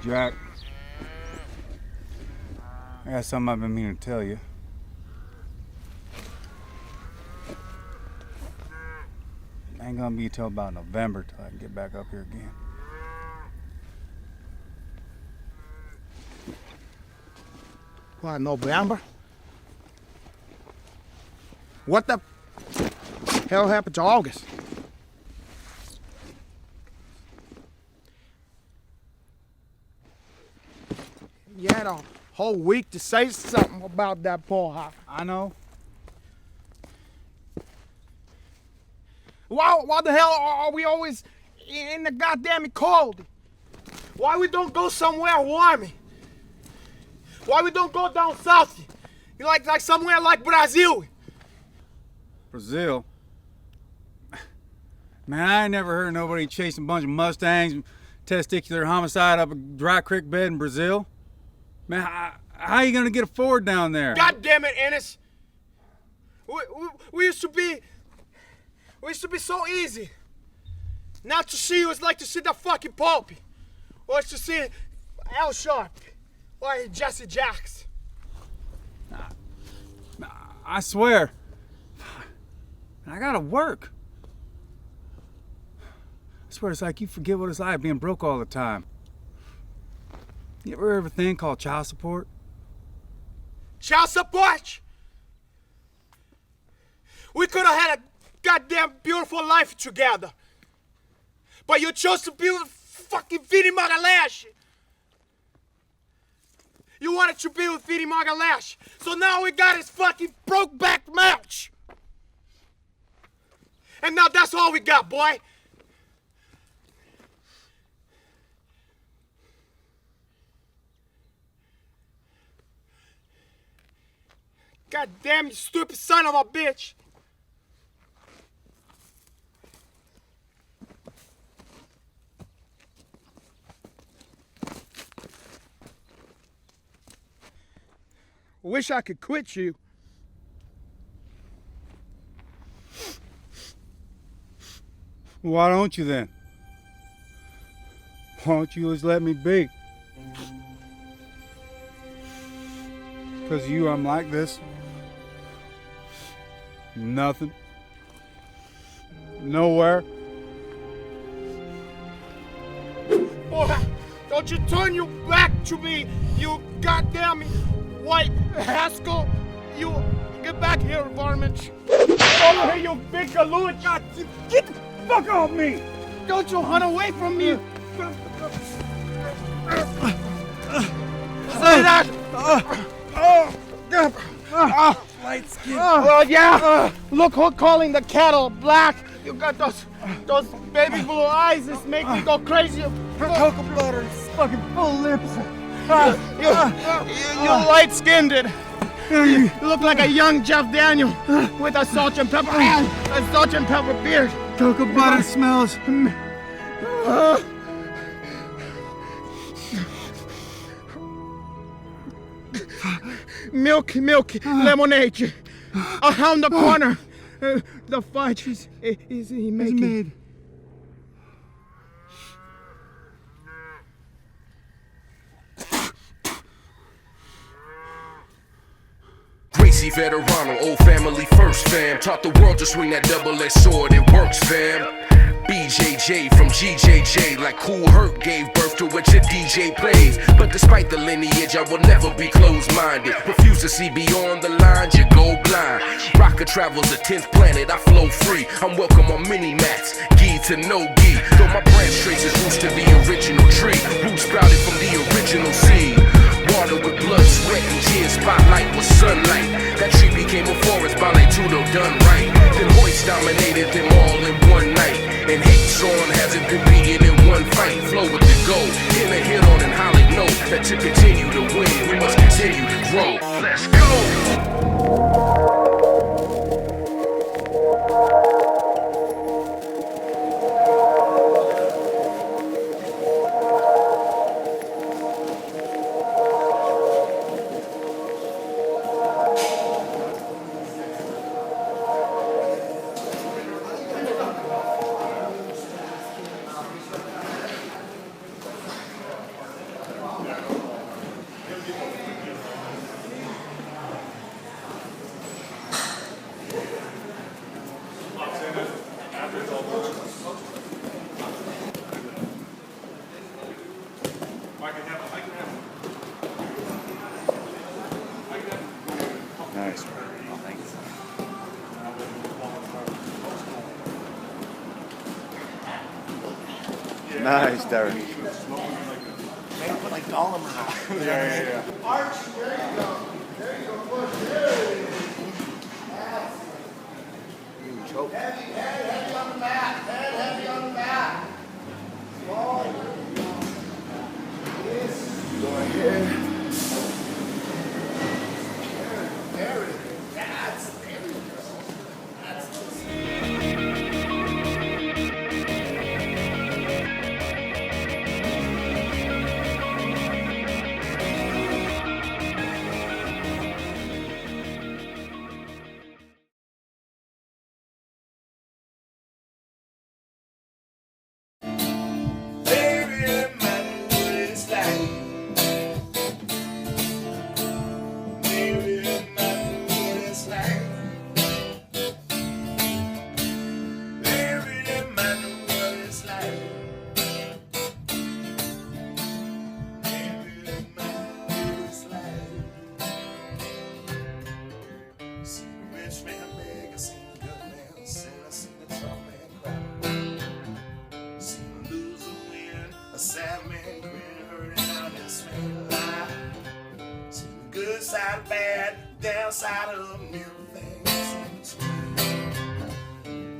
Jack, I got something I've been meaning to tell you. It ain't gonna be till about November till I can get back up here again. What, November? What the hell happened to August? You had a whole week to say something about that poor house. I know. Why the hell are we always in the goddamn cold? Why we don't go somewhere warm? Why we don't go down south? You like somewhere like Brazil? Brazil? Man, I ain't never heard of nobody chasing a bunch of Mustangs, testicular homicide up a dry creek bed in Brazil. Man, how you gonna get a Ford down there? God damn it, Ennis! We used to be so easy. Not to see you is like to see the fucking Pope, or it's to see Al Sharp, or Jesse Jacks. I swear, I gotta work. I swear it's like you forget what it's like being broke all the time. You ever heard of a thing called child support? Child support? We could have had a goddamn beautiful life together. But you chose to be with fucking Vini Magalash. You wanted to be with Vini Magalash. So now we got his fucking Brokeback match. And now that's all we got, boy. God damn, you stupid son of a bitch! Wish I could quit you. Why don't you then? Why don't you just let me be? Because of you, I'm like this. Nothing. Nowhere. Boy, don't you turn your back to me, you goddamn white Haskell. You get back here, varmint. Over here, you big galoot. Get the fuck off me. Don't you run away from me. Say that. Light skin. Oh yeah. Look who's calling the cattle black. You got those baby blue eyes. This make me go crazy. Cocoa butter and fucking full lips. You light-skinned. You look like a young Jeff Daniel with a salt and pepper beard. Cocoa butter smells. Milk, lemonade. Around the corner. The fudge is he making? Gracie Veterano, old family first, fam. Taught the world to swing that double-edged sword, it works, fam. BJJ from GJJ, like Cool Herc gave birth to what your DJ plays. But despite the lineage, I will never be closed-minded. Refuse to see beyond the lines, you go blind. Rocker travels the 10th planet, I flow free. I'm welcome on mini-mats, gi to no gi. Though my branch traces roots to the original tree. Roots sprouted from the original seed. Water with blood, sweat, and tears, spotlight with sunlight. That tree became a forest, Ballet Tudo done right. Then Hoist dominated them all in one night. And hate song hasn't been beaten in one fight. Flow with the goal, in a hit on an holly note. That to continue to win, we must continue to grow. Let's go! Nice, Derek. Maybe put like Gollum around. Yeah. Arch, there you go. There you go. Push. There it is. Choke. Heavy on the mat. Heavy on the mat. Small. Yes. Go ahead. There it is. There you go. That's side bad, downside of everything in between.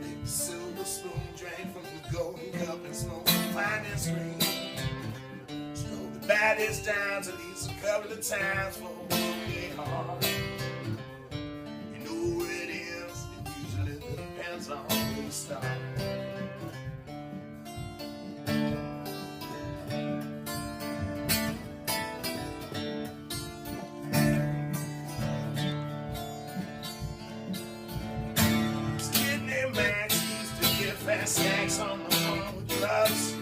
Big silver spoon drank from the golden cup and smoke the finest green. Drove the baddest times at least a couple of times for a working hard. You know where it is, it usually depends on where you start. Fast snacks on the phone with drugs.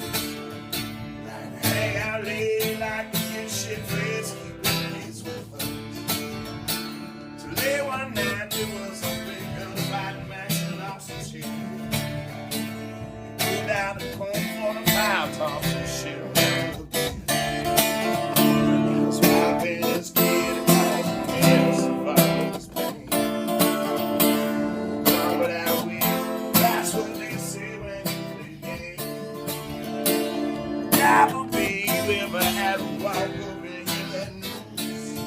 Like hang out late, like to get shit frisky with these with us. So late one night there was a big gun fighting Max and lost his shit. He pulled out the corn for the fire, tossed some shit around the bed. That's why I paid this kid a call from hell survival his pain. Gone without weed, that's what they Apple be you ever had a walk over in that news?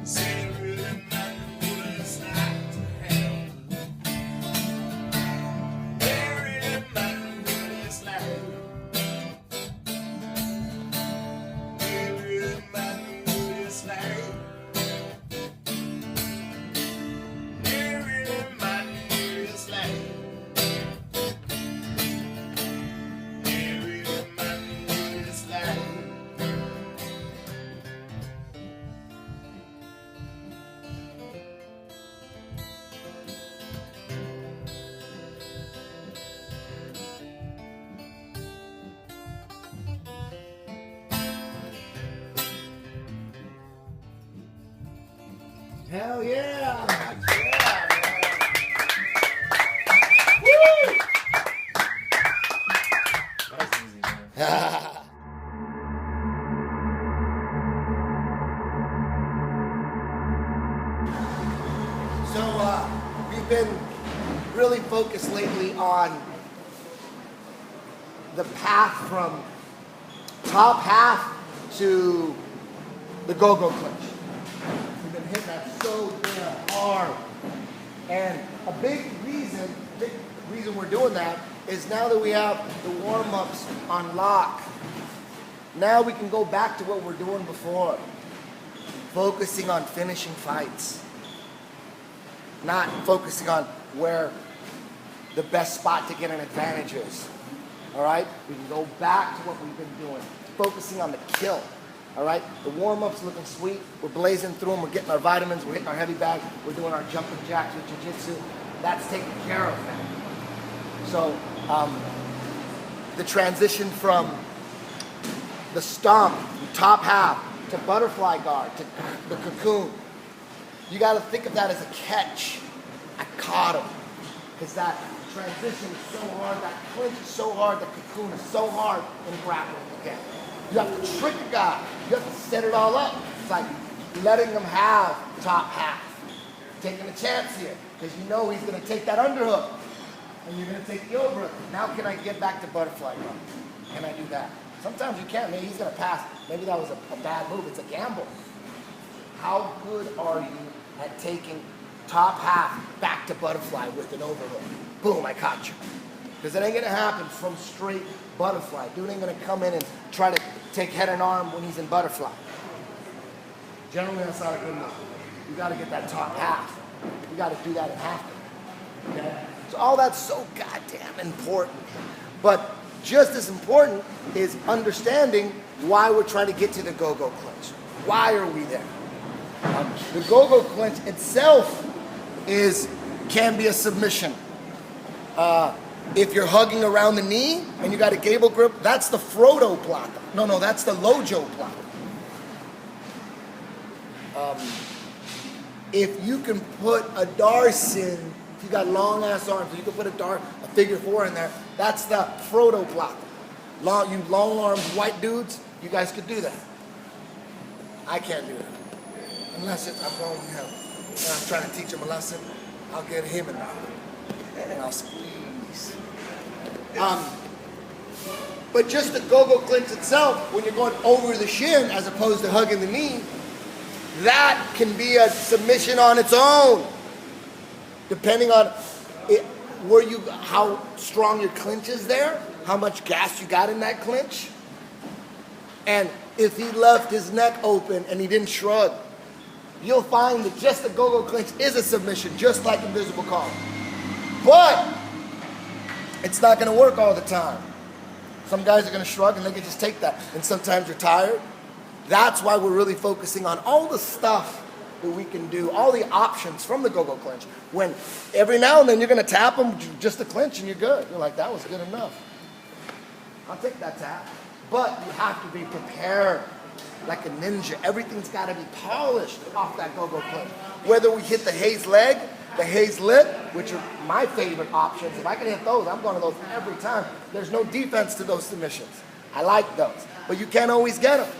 Say it really matter what it's like to have. It really matter what it's like. It really matter what it's like. It really matter what it's like. Hell yeah! Woo! That's easy, man. So, we've been really focused lately on the path from top half to the go-go clinch. We've been hitting that so damn hard. And a big reason we're doing that is now that we have the warm-ups on lock, now we can go back to what we're doing before. Focusing on finishing fights. Not focusing on where the best spot to get an advantage is. All right? We can go back to what we've been doing. Focusing on the kill. All right? The warm-up's looking sweet. We're blazing through them. We're getting our vitamins. We're hitting our heavy bag. We're doing our jumping jacks with jiu-jitsu. That's taken care of now. So, the transition from the stomp, top half, to butterfly guard, to the cocoon, you got to think of that as a catch. I caught him. Because that transition is so hard, that clinch is so hard, the cocoon is so hard in grappling again. You have to trick a guy. You have to set it all up. It's like letting him have top half. Taking a chance here. Because you know he's going to take that underhook. And you're going to take the overhook. Now can I get back to butterfly guard? Can I do that? Sometimes you can't. Maybe he's going to pass. Maybe that was a bad move. It's a gamble. How good are you at taking top half back to butterfly with an overhook? Boom, I caught you. Because it ain't going to happen from straight butterfly. Dude ain't going to come in and try to take head and arm when he's in butterfly. Generally, that's not a good move. You got to get that top half. You got to do that in half. Okay? So all that's so goddamn important. But just as important is understanding why we're trying to get to the go-go clinch. Why are we there? The go-go clinch itself can be a submission. If you're hugging around the knee and you got a gable grip, that's the Frodo plata. No, that's the Lojo plata. If you can put a Darsin, if you got long ass arms, you can put a figure 4 in there, that's the Frodo plata. You long armed white dudes, you guys could do that. I can't do that. Unless I'm going to him. And I'm trying to teach him a lesson, I'll get him in there. And I'll squeeze. But just the go-go clinch itself, when you're going over the shin as opposed to hugging the knee, that can be a submission on its own. Depending on how strong your clinch is there, how much gas you got in that clinch. And if he left his neck open and he didn't shrug, you'll find that just the go-go clinch is a submission, just like invisible collar. But it's not going to work all the time. Some guys are going to shrug and they can just take that. And sometimes you're tired. That's why we're really focusing on all the stuff that we can do, all the options from the go-go clinch. When every now and then you're going to tap them just to clinch and you're good. You're like, that was good enough. I'll take that tap. But you have to be prepared like a ninja. Everything's got to be polished off that go-go clinch. Whether we hit the haze leg, the haze lip, which are my favorite options. If I can hit those, I'm going to those every time. There's no defense to those submissions. I like those. But you can't always get them.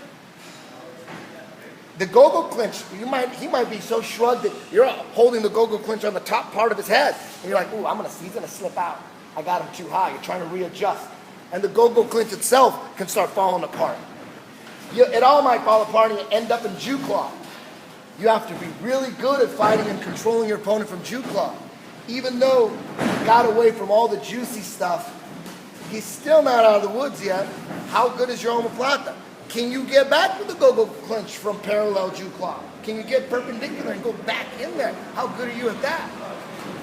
The go-go clinch, he might be so shrugged that you're holding the go-go clinch on the top part of his head. And you're like, ooh, he's going to slip out. I got him too high. You're trying to readjust. And the go-go clinch itself can start falling apart. It all might fall apart and you end up in Jew claw. You have to be really good at fighting and controlling your opponent from Jew claw. Even though he got away from all the juicy stuff, he's still not out of the woods yet. How good is your omoplata? Can you get back with the go-go clinch from parallel Jew claw? Can you get perpendicular and go back in there? How good are you at that?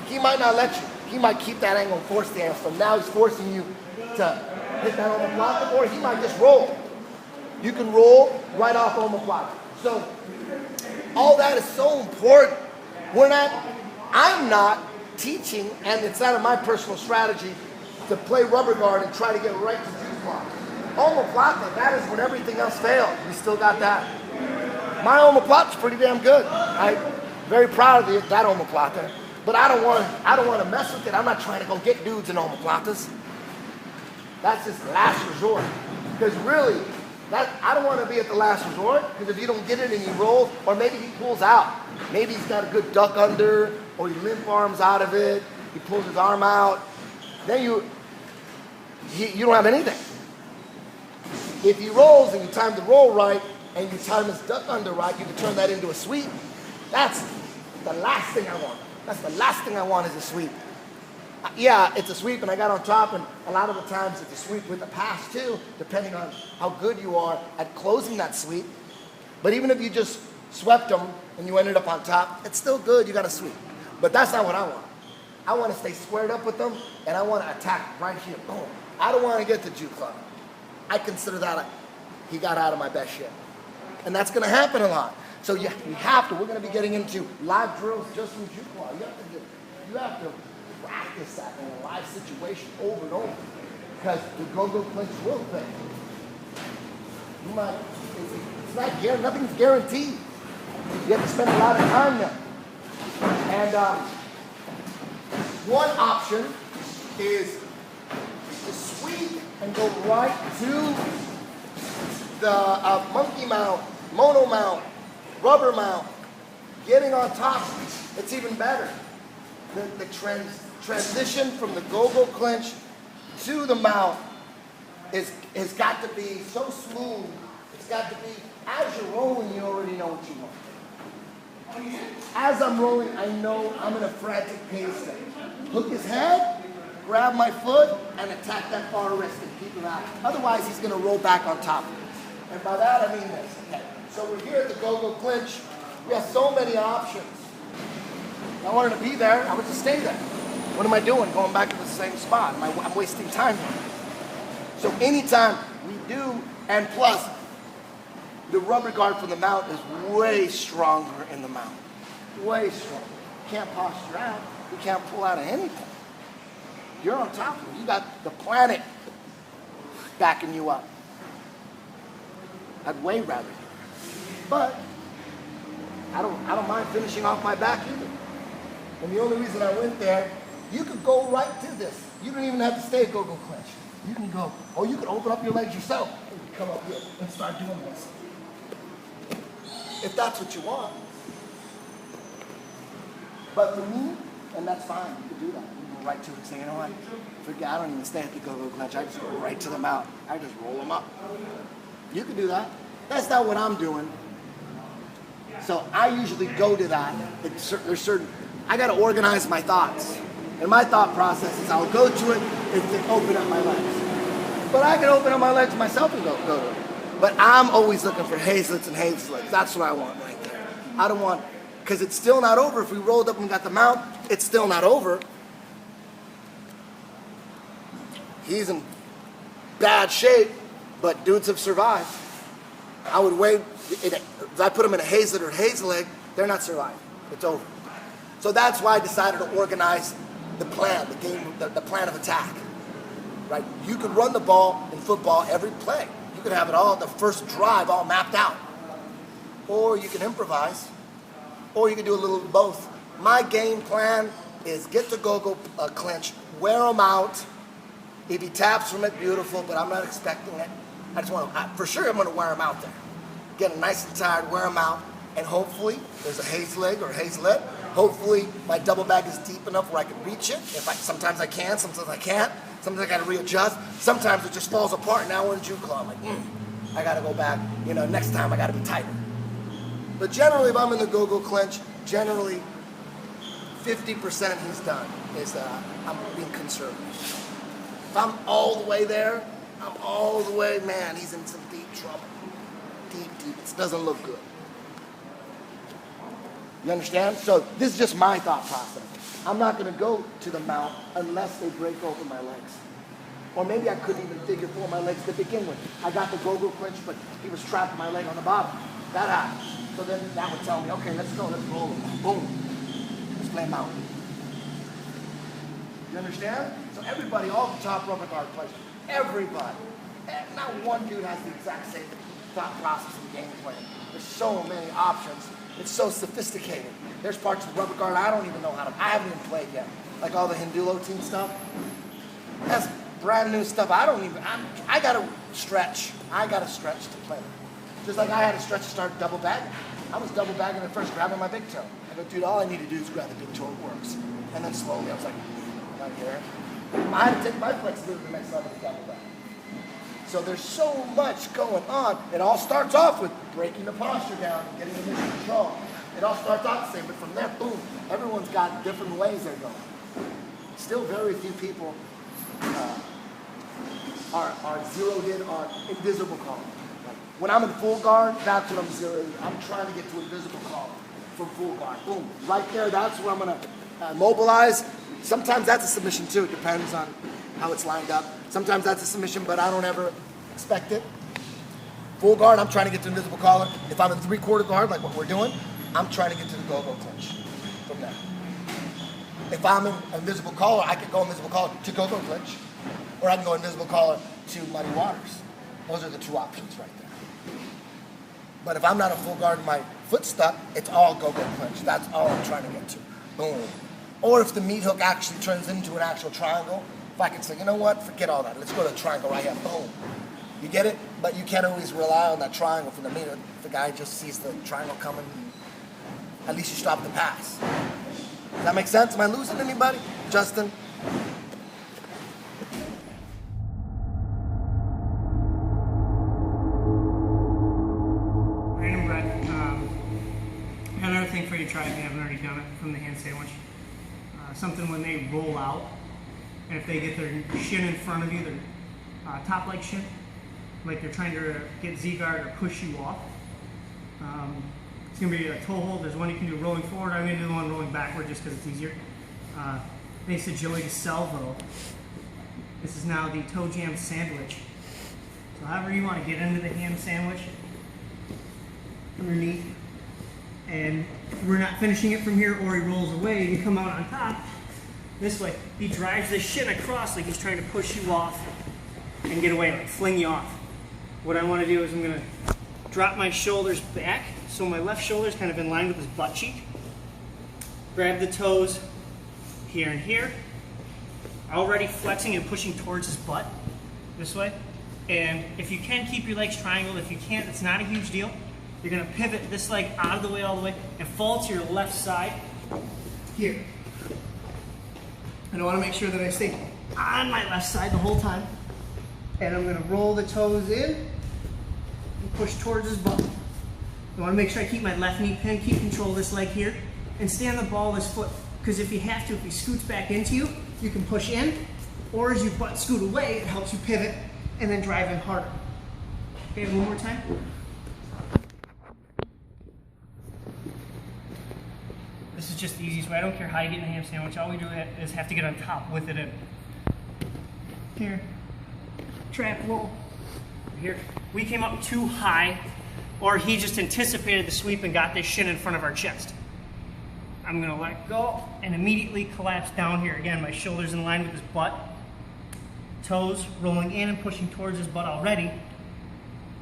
He might not let you. He might keep that angle and force the hamstring. Now he's forcing you to hit that omoplata, or he might just roll. You can roll right off omoplata. So all that is so important. I'm not teaching, and it's not in my personal strategy to play rubber guard and try to get right to Jew claw. Omoplata, that is when everything else failed. We still got that. My omoplata's pretty damn good. I'm very proud of that omoplata. But I don't want to mess with it. I'm not trying to go get dudes in omoplatas. That's just last resort. Because really, I don't want to be at the last resort, because if you don't get it and he rolls, or maybe he pulls out. Maybe he's got a good duck under, or he limp arms out of it, he pulls his arm out. Then you don't have anything. If he rolls and you time the roll right, and you time his duck under right, you can turn that into a sweep. That's the last thing I want. That's the last thing I want is a sweep. Yeah, it's a sweep and I got on top, and a lot of the times it's a sweep with a pass too, depending on how good you are at closing that sweep. But even if you just swept them and you ended up on top, it's still good, you got a sweep. But that's not what I want. I want to stay squared up with them, and I want to attack right here. Boom. I don't want to get to Jew claw. I consider that he got out of my best shit. And that's going to happen a lot. So we're going to be getting into live drills just from Jew claw. You have to practice that in a live situation over and over, because the go-go clinch will fail. Nothing's guaranteed. You have to spend a lot of time there. And one option is to sweep and go right to the monkey mount, mono mount, rubber mount, getting on top. It's even better. The transition from the go-go clinch to the mount has got to be so smooth. It's got to be, as you're rolling, you already know what you want. As I'm rolling, I know I'm in a frantic pace. Hook his head, grab my foot, and attack that far wrist and keep him out. Otherwise, he's going to roll back on top of it. And by that, I mean this. Okay. So we're here at the go-go clinch. We have so many options. I wanted to be there. I would just stay there. What am I doing? Going back to the same spot. I'm wasting time here. So anytime we do, and plus, the rubber guard from the mount is way stronger in the mount. Way stronger. You can't posture out. You can't pull out of anything. You're on top of it. You got the planet backing you up. I'd way rather. But I don't mind finishing off my back either. And the only reason I went there, you could go right to this. You don't even have to stay at go-go clinch. You can go, or you can open up your legs yourself and come up here and start doing this. If that's what you want. But for me, and that's fine, you can do that. You can go right to it and say, you know what, forget, I don't even stay at the go-go clinch. I just go right to them out. I just roll them up. You can do that. That's not what I'm doing. So I usually go to that. There's certain, I got to organize my thoughts. And my thought process is I'll go to it and then open up my legs. But I can open up my legs myself and go to it. But I'm always looking for hazlets and hazlets. That's what I want right there. I don't want, because it's still not over. If we rolled up and got the mount, it's still not over. He's in bad shape, but dudes have survived. I would wait, if I put them in a hazlet or hazel leg, they're not surviving. It's over. So that's why I decided to organize the plan, the game, the plan of attack. Right? You could run the ball in football every play. You could have it all, the first drive all mapped out. Or you can improvise. Or you can do a little of both. My game plan is get the go-go clinch, wear him out. If he taps from it, beautiful, but I'm not expecting it. I just want to, for sure I'm going to wear him out there. Get him nice and tired, wear him out, and hopefully there's a haze leg or a hazelet. Hopefully my double bag is deep enough where I can reach it. Sometimes I can, sometimes I can't. Sometimes I got to readjust. Sometimes it just falls apart. Now we're in Jew claw. I'm like, I got to go back. You know, next time I got to be tighter. But generally, if I'm in the go-go clinch, generally 50% he's done is I'm being conservative. If I'm all the way there, I'm all the way, man, he's in some deep trouble. Deep. It doesn't look good. You understand? So this is just my thought process. I'm not going to go to the mount unless they break open my legs. Or maybe I couldn't even figure for my legs to begin with. I got the go-go clinch, but he was trapping my leg on the bottom. That happened. So then that would tell me, okay, let's go, let's roll him. Boom. Let's play mount. You understand? So everybody, all the top rubber guard players, everybody. And not one dude has the exact same thought process and game plan. There's so many options. It's so sophisticated. There's parts of rubber guard I don't even know how to, I haven't even played yet. Like all the Hindulo team stuff. That's brand new stuff. I gotta stretch. I gotta stretch to play. Just like I had to stretch to start double bagging. I was double bagging at first, grabbing my big toe. I go, dude, all I need to do is grab the big toe, it works. And then slowly I was like, right here. I had to take my flexibility to the next level to double bag. So there's so much going on. It all starts off with breaking the posture down and getting initial control. It all starts off the same, but from there, boom, everyone's got different ways they're going. Still very few people are zeroed in on invisible collar. When I'm in full guard, that's what I'm zeroed in. I'm trying to get to invisible collar from full guard. Boom, right there, that's where I'm gonna mobilize. Sometimes that's a submission too, it depends on how it's lined up. Sometimes that's a submission, but I don't ever expect it. Full guard, I'm trying to get to invisible collar. If I'm in three-quarter guard, like what we're doing, I'm trying to get to the go-go clinch from there. If I'm in invisible collar, I can go invisible collar to go-go clinch, or I can go invisible collar to muddy waters. Those are the two options right there. But if I'm not in full guard and my foot stuck, it's all go-go clinch. That's all I'm trying to get to. Boom. Or if the meat hook actually turns into an actual triangle, if I can say, you know what, forget all that. Let's go to a triangle right here. Boom. You get it? But you can't always rely on that triangle for the meat hook. If the guy just sees the triangle coming, at least you stop the pass. Does that make sense? Am I losing anybody? Justin? Random bread. I got another thing for you to try if you haven't already done it from the hand sandwich. Something when they roll out, and if they get their shin in front of you, their top leg shin, like they're trying to get Z-guard or push you off. It's going to be a toe hold. There's one you can do rolling forward. I'm going to do the one rolling backward just because it's easier. Thanks to Joey DeSalvo, this is now the toe jam sandwich. So however you want to get into the ham sandwich, underneath, and we're not finishing it from here, or he rolls away and you come out on top this way. He drives this shin across like he's trying to push you off and get away, like fling you off. What I want to do is I'm going to drop my shoulders back so my left shoulder is kind of in line with his butt cheek. Grab the toes here and here, already flexing and pushing towards his butt this way. And if you can, keep your legs triangled. If you can't, it's not a huge deal. You're going to pivot this leg out of the way all the way and fall to your left side here. And I want to make sure that I stay on my left side the whole time. And I'm going to roll the toes in and push towards his butt. I want to make sure I keep my left knee pinned, keep control of this leg here, and stay on the ball of this foot. Because if you have to, if he scoots back into you, you can push in, or as your butt scoot away, it helps you pivot and then drive in harder. Okay, one more time. This is just the easiest way. I don't care how you get in the ham sandwich. All we do is have to get on top with it in. Here. Trap roll. Here. We came up too high, or he just anticipated the sweep and got this shin in front of our chest. I'm going to let go and immediately collapse down here. Again, my shoulders in line with his butt. Toes rolling in and pushing towards his butt already.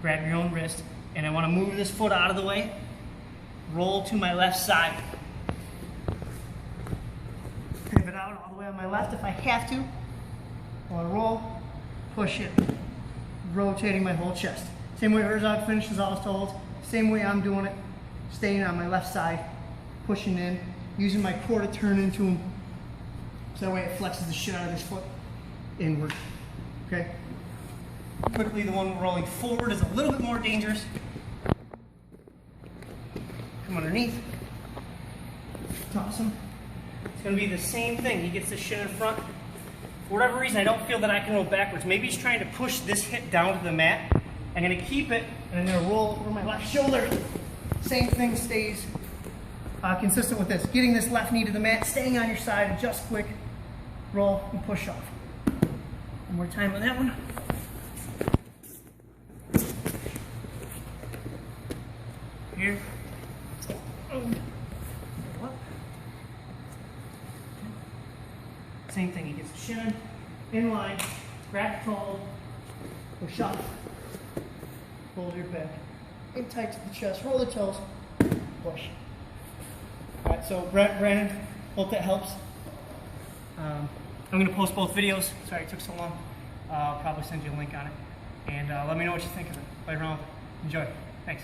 Grab your own wrist. And I want to move this foot out of the way. Roll to my left side. Pivot out all the way on my left if I have to. I want to roll, push it. Rotating my whole chest. Same way Herzog finishes all his toe holds. Same way I'm doing it. Staying on my left side. Pushing in. Using my core to turn into him. So that way it flexes the shit out of his foot inward. Okay? Quickly, the one rolling forward is a little bit more dangerous. Come underneath. Toss him. It's going to be the same thing. He gets the shin in front. For whatever reason, I don't feel that I can roll backwards. Maybe he's trying to push this hip down to the mat. I'm going to keep it, and I'm going to roll over my left shoulder. Same thing stays consistent with this. Getting this left knee to the mat, staying on your side, just quick, roll, and push off. One more time on that one. Here. Same thing, he gets the shin in line, grab the toe, push off, hold your back, in tight to the chest, roll the toes, push. Alright, so Brandon, hope that helps. I'm going to post both videos. Sorry it took so long. I'll probably send you a link on it. And let me know what you think of it. Play around with it. Enjoy. Thanks.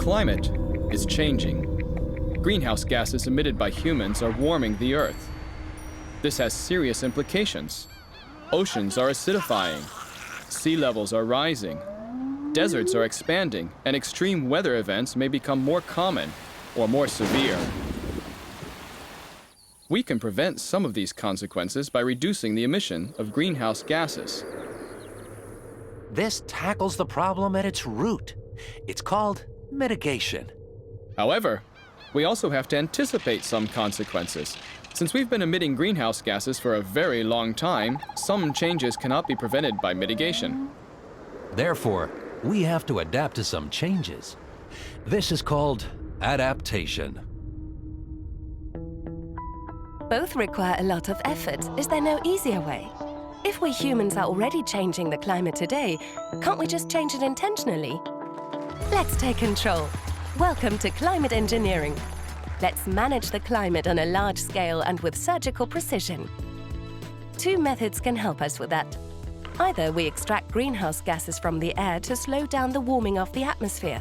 climate is changing. Greenhouse gases emitted by humans are warming the Earth. This has serious implications. Oceans are acidifying. Sea levels are rising. Deserts are expanding, and extreme weather events may become more common or more severe. We can prevent some of these consequences by reducing the emission of greenhouse gases. This tackles the problem at its root. It's called mitigation. However, we also have to anticipate some consequences. Since we've been emitting greenhouse gases for a very long time, some changes cannot be prevented by mitigation. Therefore, we have to adapt to some changes. This is called adaptation. Both require a lot of effort. Is there no easier way? If we humans are already changing the climate today, can't we just change it intentionally? Let's take control. Welcome to climate engineering. Let's manage the climate on a large scale and with surgical precision. Two methods can help us with that. Either we extract greenhouse gases from the air to slow down the warming of the atmosphere,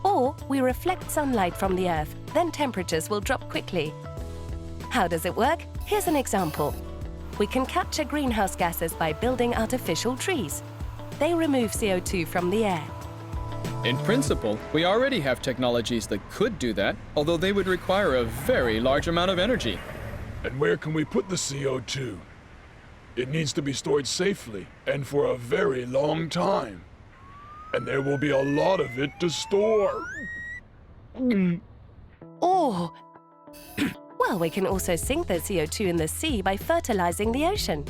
or we reflect sunlight from the Earth, then temperatures will drop quickly. How does it work? Here's an example. We can capture greenhouse gases by building artificial trees. They remove CO2 from the air. In principle, we already have technologies that could do that, although they would require a very large amount of energy. And where can we put the CO2? It needs to be stored safely and for a very long time. And there will be a lot of it to store. Or, well, we can also sink the CO2 in the sea by fertilizing the ocean.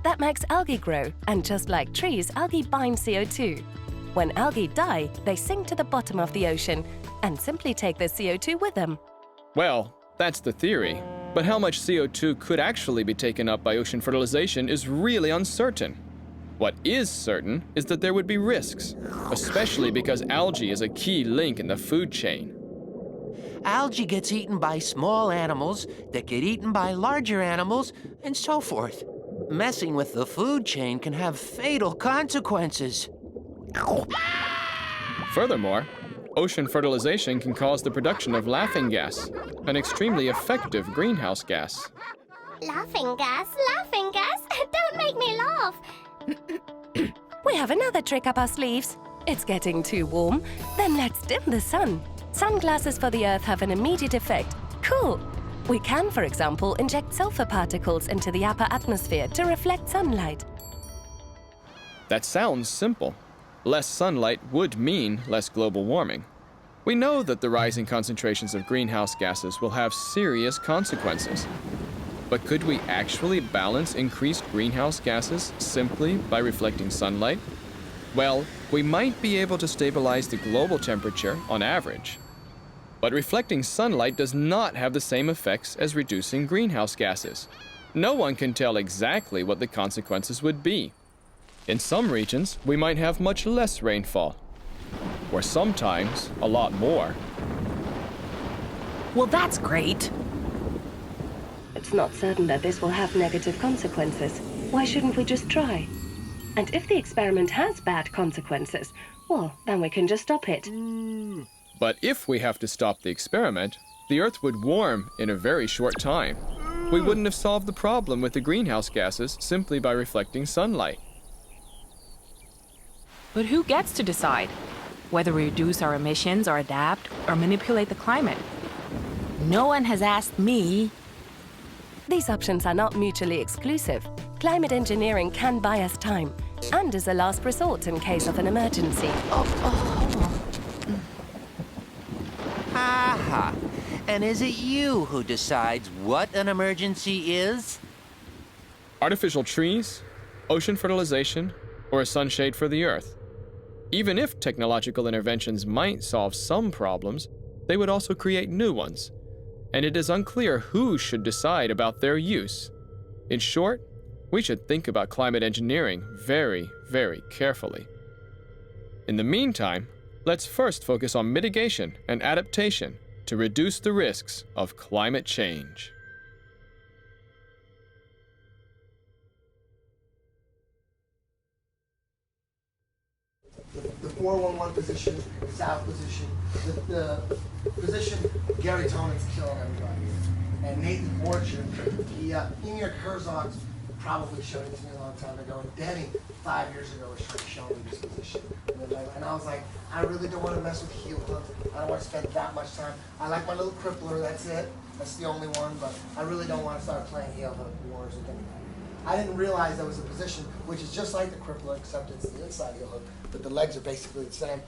That makes algae grow, and just like trees, algae bind CO2. When algae die, they sink to the bottom of the ocean and simply take the CO2 with them. Well, that's the theory. But how much CO2 could actually be taken up by ocean fertilization is really uncertain. What is certain is that there would be risks, especially because algae is a key link in the food chain. Algae gets eaten by small animals that get eaten by larger animals, and so forth. Messing with the food chain can have fatal consequences. Furthermore, ocean fertilization can cause the production of laughing gas, an extremely effective greenhouse gas. Laughing gas? Laughing gas? Don't make me laugh! We have another trick up our sleeves. It's getting too warm. Then let's dim the sun. Sunglasses for the Earth have an immediate effect. Cool! We can, for example, inject sulfur particles into the upper atmosphere to reflect sunlight. That sounds simple. Less sunlight would mean less global warming. We know that the rising concentrations of greenhouse gases will have serious consequences. But could we actually balance increased greenhouse gases simply by reflecting sunlight? Well, we might be able to stabilize the global temperature on average. But reflecting sunlight does not have the same effects as reducing greenhouse gases. No one can tell exactly what the consequences would be. In some regions, we might have much less rainfall, or sometimes a lot more. Well, that's great. It's not certain that this will have negative consequences. Why shouldn't we just try? And if the experiment has bad consequences, well, then we can just stop it. But if we have to stop the experiment, the Earth would warm in a very short time. We wouldn't have solved the problem with the greenhouse gases simply by reflecting sunlight. But who gets to decide whether we reduce our emissions or adapt or manipulate the climate? No one has asked me. These options are not mutually exclusive. Climate engineering can buy us time and is a last resort in case of an emergency. Aha! And is it you who decides what an emergency is? Artificial trees, ocean fertilization, or a sunshade for the Earth. Even if technological interventions might solve some problems, they would also create new ones, and it is unclear who should decide about their use. In short, we should think about climate engineering very, very carefully. In the meantime, let's first focus on mitigation and adaptation to reduce the risks of climate change. 4-1-1 position, south position. The position, Gary Tonan's killing everybody. And Nathan Orchard, Emir Herzog's probably showed it to me a long time ago. And Denny, 5 years ago, was trying to show me this position. And I was like, I really don't want to mess with heel hooks. I don't want to spend that much time. I like my little crippler, that's it. That's the only one, but I really don't want to start playing heel hook wars with anybody. I didn't realize there was a position which is just like the crippler, except it's the inside heel hook, but the legs are basically the same.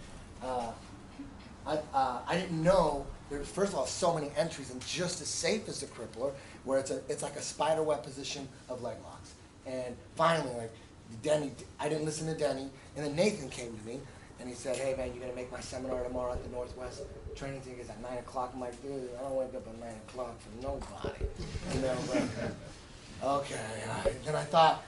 I didn't know there's, first of all, so many entries and just as safe as the crippler, where it's like a spider web position of leg locks. And finally, like Denny, I didn't listen to Denny, and then Nathan came to me and he said, "Hey man, you're gonna make my seminar tomorrow at the Northwest training thing is at 9 o'clock." I'm like, dude, I don't wake up at 9 o'clock for nobody, you know. But, okay. Then I thought,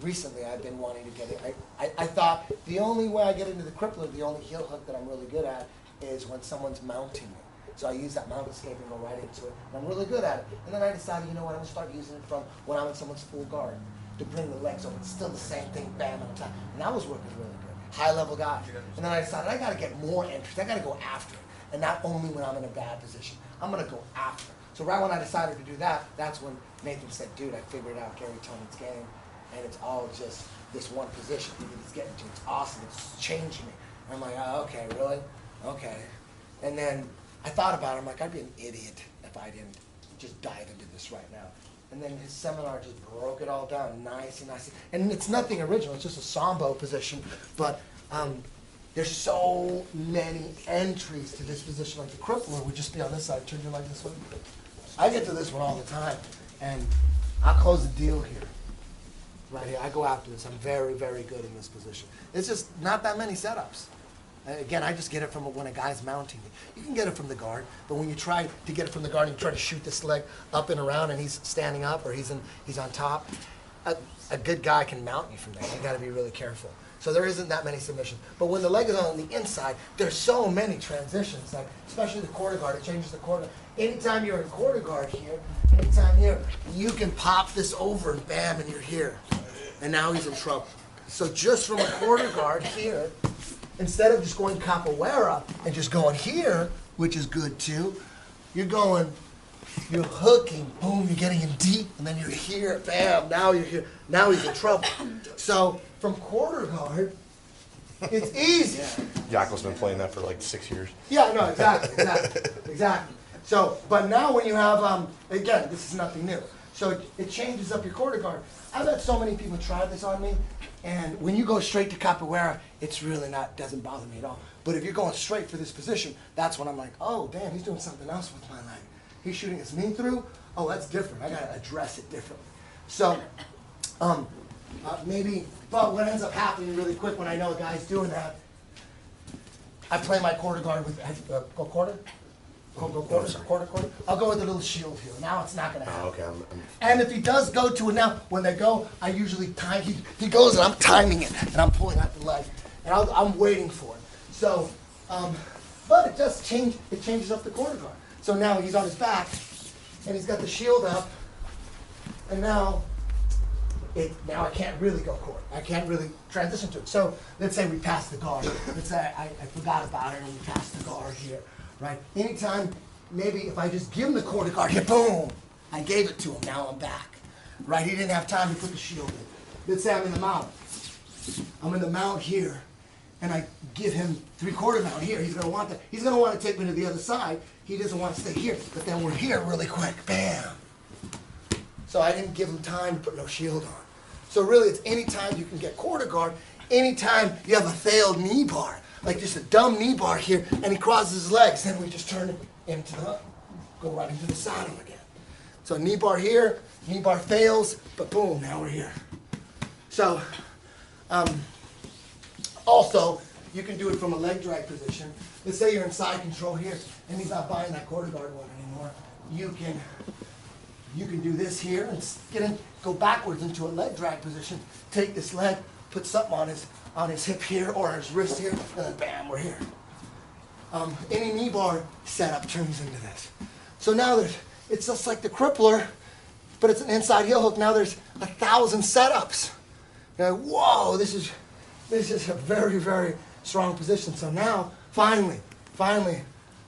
recently I've been wanting to get it. I thought the only way I get into the crippler, the only heel hook that I'm really good at, is when someone's mounting me. So I use that mount escape and go right into it. And I'm really good at it. And then I decided, you know what, I'm going to start using it from when I'm in someone's full guard to bring the legs over. It's still the same thing, bam, on top. And that was working really good. High level guy. And then I decided I got to get more entries. I got to go after it. And not only when I'm in a bad position. I'm going to go after it. So right when I decided to do that, that's when Nathan said, dude, I figured out Gary Tonan's game. And it's all just this one position that he's getting to. It's awesome. It's changing me. And I'm like, oh, okay, really? Okay. And then I thought about it. I'm like, I'd be an idiot if I didn't just dive into this right now. And then his seminar just broke it all down nice and nice. And it's nothing original. It's just a sambo position. But there's so many entries to this position. Like the crippler would just be on this side. Turn your leg this way. I get to this one all the time. And I'll close the deal here. Right here. I go after this. I'm very, very good in this position. It's just not that many setups. Again, I just get it from when a guy's mounting me. You can get it from the guard, but when you try to get it from the guard and you try to shoot this leg up and around and he's standing up or he's on top, a good guy can mount you from there. You got to be really careful. So there isn't that many submissions. But when the leg is on the inside, there's so many transitions, like especially the quarter guard. It changes the quarter. Anytime you're in quarter guard here, anytime here, you can pop this over and bam, and you're here. And now he's in trouble. So just from a quarter guard here, instead of just going capoeira and just going here, which is good too, you're hooking, boom, you're getting in deep, and then you're here, bam, now you're here. Now he's in trouble. So from quarter guard, it's easy. Jacko's been playing that for like 6 years. Yeah, no, exactly. So, but now when you have, again, this is nothing new. So it changes up your quarter guard. I've had so many people try this on me, and when you go straight to capoeira, it's really doesn't bother me at all. But if you're going straight for this position, that's when I'm like, oh, damn, he's doing something else with my leg. He's shooting his knee through. Oh, that's different. I gotta address it differently. So, but what ends up happening really quick when I know a guy's doing that, I play my quarter guard with, go quarter? Quarter. I'll go with a little shield here. Now it's not going to happen. Okay. And if he does go to it now, when they go, I usually time. He goes and I'm timing it, and I'm pulling out the leg, and I'm waiting for it. So, but it does change. It changes up the quarter guard. So now he's on his back, and he's got the shield up, and now I can't really go quarter. I can't really transition to it. So let's say we pass the guard. Let's say I forgot about it, and we pass the guard here. Right? Anytime, maybe if I just give him the quarter guard, here, boom, I gave it to him, now I'm back. Right? He didn't have time to put the shield in. Let's say I'm in the mount. I'm in the mount here, and I give him 3/4 mount here. He's going to want that. He's going to want to take me to the other side. He doesn't want to stay here. But then we're here really quick. Bam. So I didn't give him time to put no shield on. So really, it's anytime you can get quarter guard, anytime you have a failed knee bar. Like just a dumb knee bar here, and he crosses his legs, then we just turn it go right into the saddle again. So knee bar here, knee bar fails, but boom, now we're here. So, also, you can do it from a leg drag position. Let's say you're in side control here, and he's not buying that quarter guard one anymore. You can do this here and go backwards into a leg drag position, take this leg, put something on his hip here or his wrist here, and then bam, we're here. Any knee bar setup turns into this. So now it's just like the crippler, but it's an inside heel hook. Now there's 1,000 setups. You're like, whoa, this is a very, very strong position. So now, finally,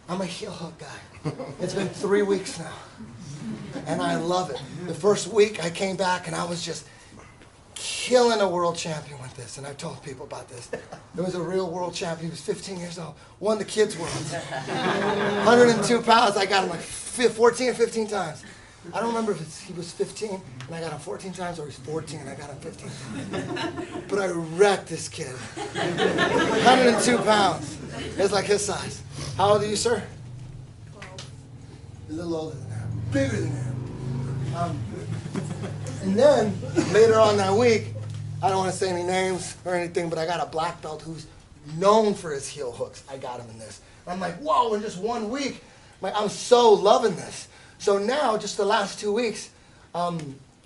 I'm a heel hook guy. It's been 3 weeks now, and I love it. The first week I came back and I was just killing a world champion with this, and I've told people about this. There was a real world champion. He was 15 years old, won the kids' world. 102 pounds. I got him like 14 or 15 times. I don't remember if he was 15 and I got him 14 times, or he's 14 and I got him 15 times. But I wrecked this kid. 102 pounds. It's like his size. How old are you, sir? 12. A little older than that. Bigger than that. And then, later on that week, I don't want to say any names or anything, but I got a black belt who's known for his heel hooks. I got him in this. And I'm like, whoa, in just 1 week, I'm so loving this. So now, just the last 2 weeks,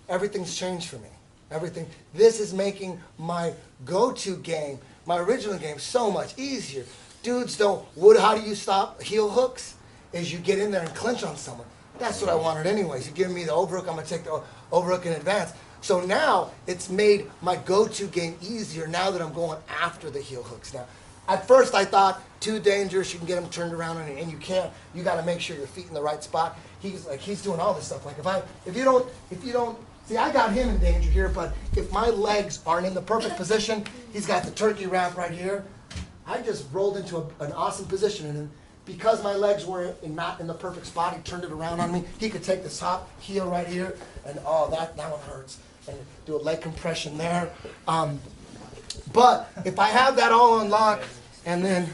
everything's changed for me. Everything. This is making my go-to game, my original game, so much easier. Dudes don't, how do you stop heel hooks? Is you get in there and clinch on someone. That's what I wanted anyways. You give me the overhook, I'm going to take the overhook in advance. So now it's made my go-to game easier now that I'm going after the heel hooks now. At first I thought, too dangerous, you can get them turned around and you can't. You got to make sure your feet in the right spot. He's doing all this stuff. Like if you don't, see, I got him in danger here, but if my legs aren't in the perfect position, he's got the turkey wrap right here. I just rolled into an awesome position, and because my legs were not in the perfect spot, he turned it around on me. He could take this top heel right here, and oh, that one hurts. And do a leg compression there. But if I have that all unlocked, and then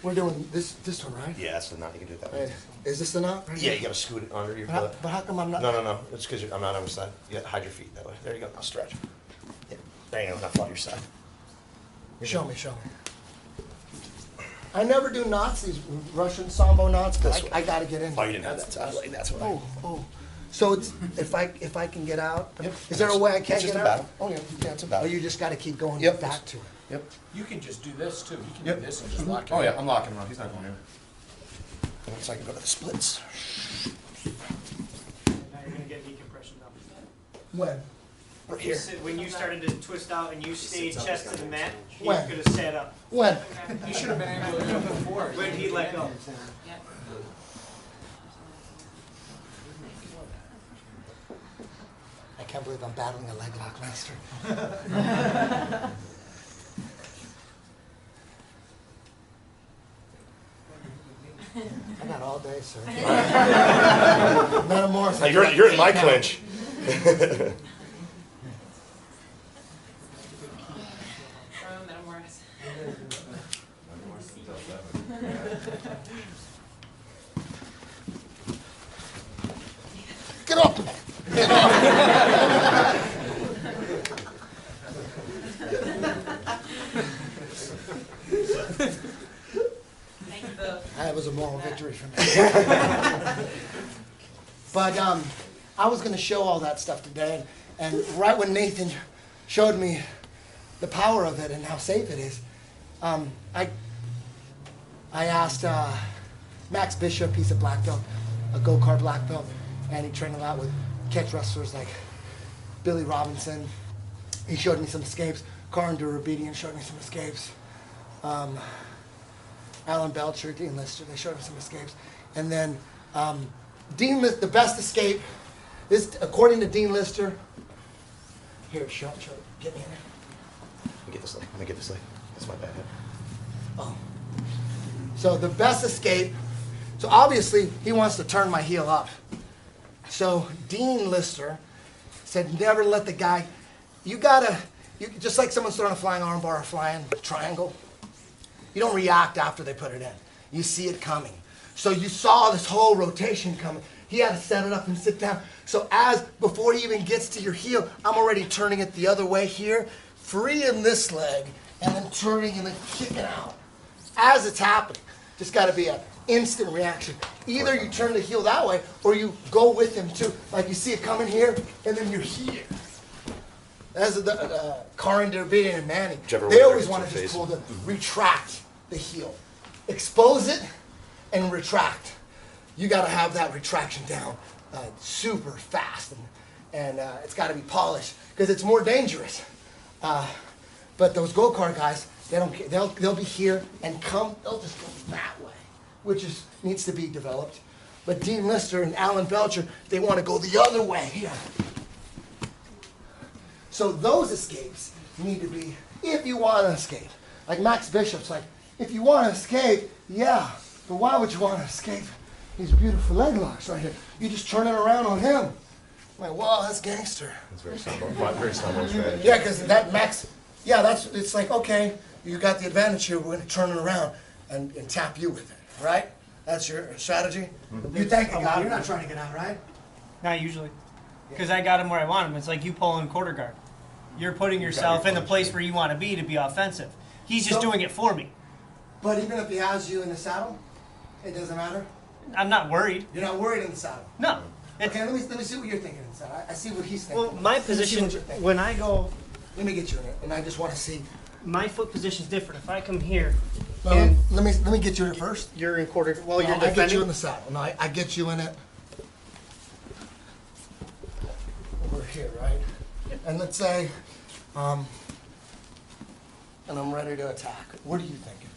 we're doing this one, right? Yeah, that's the knot. You can do it that way. Is this the knot? Right Yeah, here? you gotta scoot it under your But foot. how come I'm not? No. It's because I'm not on the side. You gotta hide your feet that way. There you go. Now stretch. Yeah. There you go. Now fall to your side. Show me. I never do knots, these Russian sambo knots, but I got to get in. Oh, you didn't have that side. That's what Oh. So it's if I can get out. Yep. Is there a way I can't It's just get a out? battle. Oh yeah, it's a battle. Oh, you just got to keep going Yep. back to it. Yep. You can just do this too. You can Yep. do this and just lock it. Oh yeah, I'm locking him up. He's not going anywhere. Once I can go to the splits. Now you're going to get decompression though. When? Right here. When you started to twist out and you stayed chest to the mat, he When? could have sat up. When? You should have been able to do it before. When he let go. I can't believe I'm battling a leg lock master. I got all day, sir. Metamorphosis. Now you're in my clinch. Get up! That was a moral victory for me. But I was going to show all that stuff today, and right when Nathan showed me the power of it and how safe it is, I asked Max Bishop, he's a black belt, a go-kart black belt, and he trained a lot with catch wrestlers like Billy Robinson. He showed me some escapes. Karan Durabedian showed me some escapes. Alan Belcher, Dean Lister, they showed me some escapes. And then the best escape is, according to Dean Lister, here, show, get me in there. Let me get this leg. That's my bad head. Oh. So the best escape, so obviously he wants to turn my heel up. So Dean Lister said, never let the guy, just like someone's throwing a flying armbar or flying triangle, you don't react after they put it in. You see it coming. So you saw this whole rotation coming. He had to set it up and sit down. So before he even gets to your heel, I'm already turning it the other way here, freeing this leg, and then turning and then kicking out. As it's happening, just got to be an instant reaction. Either you turn the heel that way, or you go with him too. Like you see it coming here, and then you're here. As the Karan Durabedian and Manning, they always want to just pull retract the heel. Expose it and retract. You got to have that retraction down super fast, and it's got to be polished because it's more dangerous. But those go-kart guys, They don't care. They'll be here and come. They'll just go that way, which needs to be developed. But Dean Lister and Alan Belcher, they want to go the other way here. So those escapes need to be, if you want to escape. Like Max Bishop's like, if you want to escape, yeah, but why would you want to escape these beautiful leg locks right here? You just turn it around on him. I'm like, wow, that's gangster. It's very simple. Very simple strategy. Yeah, because that Max, it's like, okay, you got the advantage here, we're going to turn it around and tap you with it, right? That's your strategy? Mm-hmm. You thank God, you're not trying to get out, right? Not usually. Because I got him where I want him. It's like you pulling quarter guard. You're putting yourself in the place where you want to be offensive. He's just doing it for me. But even if he has you in the saddle, it doesn't matter? I'm not worried. You're not worried in the saddle? No. Okay, let me see what you're thinking in the saddle. I see what he's thinking. Well, my position, when I go... Let me get you in it, and I just want to see... My foot position's different. If I come here... No, let me get you in it first. You're in quarter... Well, you're defending. I get you in the saddle. No, I get you in it. Over here, right? And let's say, and I'm ready to attack. What are you thinking?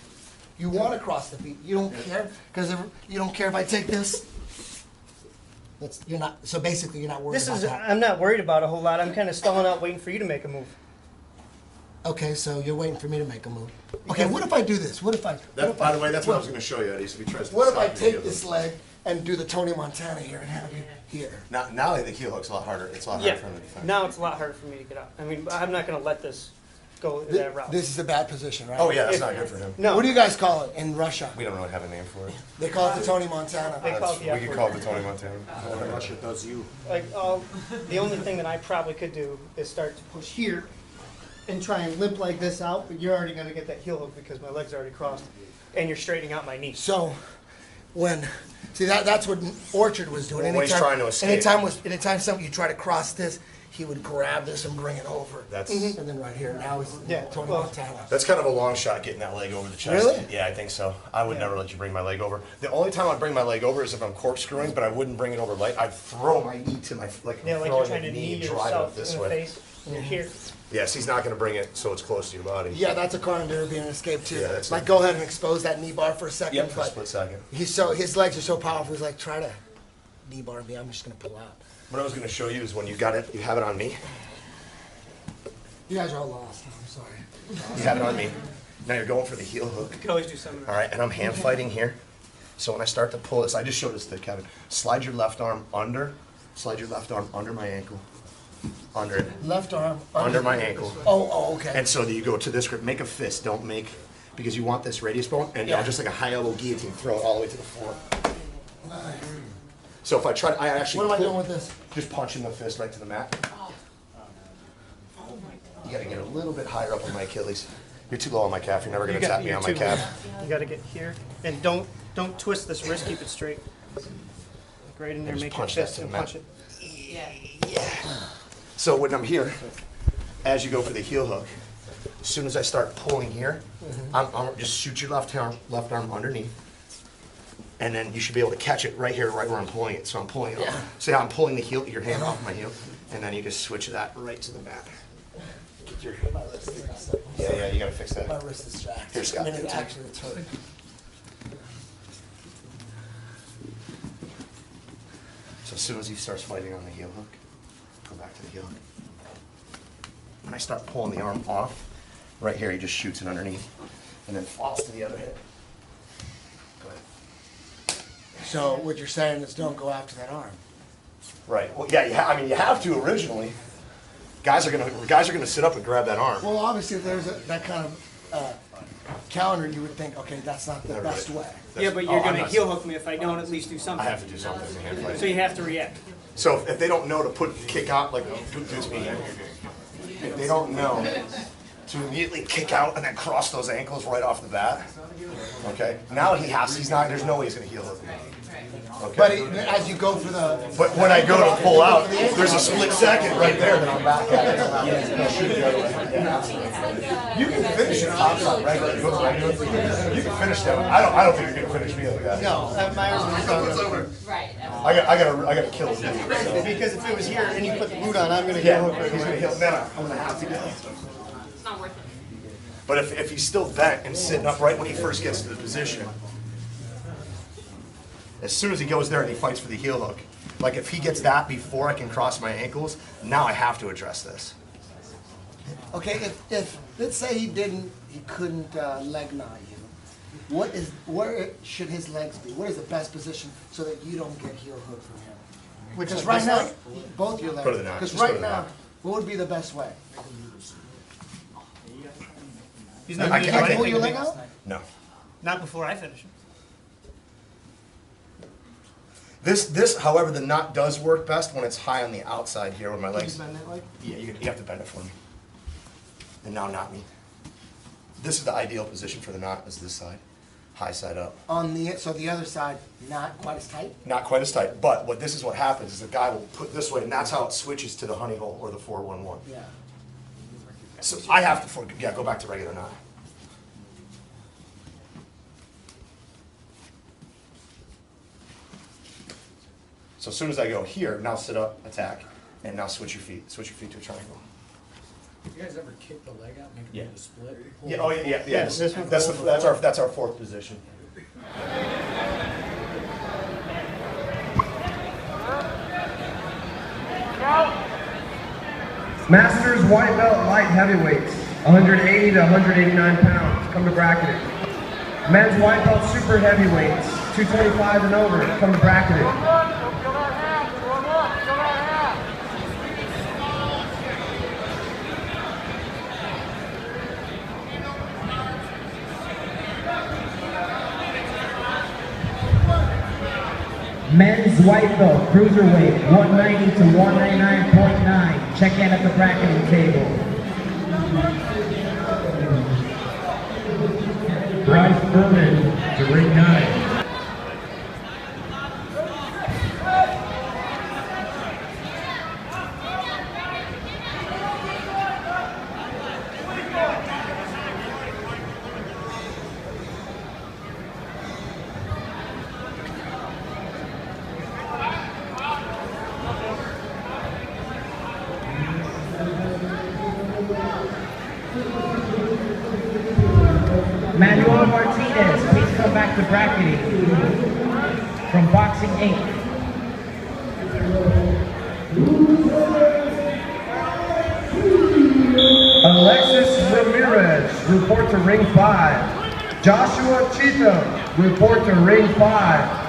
You want to cross the feet. You don't care? Because you don't care if I take this? You're not, so basically you're not worried about that. I'm not worried about a whole lot. I'm kind of stalling out waiting for you to make a move. Okay, so you're waiting for me to make a move. Okay, what if I do this? What if I... By the way, that's what I was going to show you, Eddie. So what if I take this leg and do the Tony Montana here and have you here? Now the heel hook's a lot harder. It's a lot harder for him to defend. Now it's a lot harder for me to get out. I mean, I'm not going to let this go that route. This is a bad position, right? Oh, yeah, that's not good for him. No. What do you guys call it in Russia? We don't really have a name for it. They call it the Tony Montana. They call it the we could call it the Tony Montana. In Russia, it does you. Like, the only thing that I probably could do is start to push here and try and limp like this out, but you're already going to get that heel hook because my leg's already crossed, and you're straightening out my knee. So, that's what Orchard was doing. When he's trying to escape. Anytime you try to cross this, he would grab this and bring it over. That's and then right here, now he's Tony Montana. That's kind of a long shot getting that leg over the chest. Really? Yeah, I think so. I would never let you bring my leg over. The only time I'd bring my leg over is if I'm corkscrewing, but I wouldn't bring it over light. I'd throw my knee to my like you're trying to knee and drive yourself it this in the way. face. And you're here. Yes, he's not going to bring it so it's close to your body. Yeah, that's a Carndubian escape too. Yeah, that's like, go ahead and expose that knee bar for a second. Yep, for a split second. His legs are so powerful. He's like, try to knee bar me. I'm just gonna pull out. What I was going to show you is when you got it, you have it on me. You guys are all lost. I'm sorry. You have it on me. Now you're going for the heel hook. You can always do something. All right, and I'm hand fighting here. So when I start to pull this, I just showed this to Kevin. Slide your left arm under. Slide your left arm under my ankle. Under it. Left arm under my ankle. Oh, okay. And so you go to this grip. Make a fist. Don't make, because you want this radius bone, and just like a high elbow guillotine, throw it all the way to the floor. So if I try, I actually. What am I doing with this? Just punching the fist right to the mat. You got to get a little bit higher up on my Achilles. You're too low on my calf. You're never going to tap me on my calf. You got to get here, and don't twist this wrist. Keep it straight. Right in there, make a fist and punch it. Yeah. So when I'm here, as you go for the heel hook, as soon as I start pulling here, I'm just shoot your left arm underneath, and then you should be able to catch it right here, right where I'm pulling it. So I'm pulling it. Say I'm pulling your hand off my heel, and then you just switch that right to the mat. Get your yeah, you gotta fix that. My wrist is jacked. Here, Scott. It's hurt. So as soon as he starts fighting on the heel hook, go back to the heel hook. When I start pulling the arm off, right here he just shoots it underneath, and then falls to the other hip. Go ahead. So what you're saying is don't go after that arm. Right. Well, yeah. I mean, you have to originally. Guys are gonna sit up and grab that arm. Well, obviously, if there's that kind of calendar, you would think, okay, that's not the best way. Yeah, but you're going to heel hook me if I don't at least do something. I have to do something. So you have to react. So if they don't know to kick out, like dude's me, if they don't know to immediately kick out and then cross those ankles right off the bat, okay? Now he's not. There's no way he's going to heel hook me. Okay. But as you go for the... But when I go to pull out, there's a split second right there that I'm back at it. You can finish it outside, right? You can finish that. I don't think you're going to finish me like that. No, my arm is over. Right. I gotta kill him. Because if it was here and you put the boot on, I'm going to heel hook right away. away. Then I'm going to have to get him. It's not worth it. But if he's still bent and sitting up right when he first gets to the position, as soon as he goes there and he fights for the heel hook, like if he gets that before I can cross my ankles, now I have to address this. Okay, if let's say he couldn't leg gnaw you, where should his legs be? What is the best position so that you don't get heel hook from him? Which is right now, leg? both your Go to legs. the knot. Because Just go to right the now, knot. what would be the best way? He's not I gonna can't do pull your anything. leg out? No. Not before I finish him. This, however, the knot does work best when it's high on the outside here with my Can you legs. bend that leg? Yeah, you have to bend it for me. And now knot me. This is the ideal position for the knot, is this side. High side up. So the other side, not quite as tight? Not quite as tight, but this is what happens, is the guy will put this way, and that's how it switches to the honey hole or the 4-1-1. Yeah. So I have to, go back to regular knot. So as soon as I go here, now sit up, attack, and now switch your feet to a triangle. You guys ever kick the leg out, make it into a split? Yeah, oh yeah. This one That's our fourth position. Masters white belt light heavyweights, 180 to 189 pounds, come to bracketing. Men's white belt super heavyweights, 225 and over, come to bracketing. Men's white belt, cruiserweight, 190 to 199.9. Check in at the bracketing table. Bryce Berman to ring 9. Manuel Martinez, please come back to bracketing from Boxing 8. Alexis Ramirez, report to ring 5. Joshua Cheatham, report to ring 5.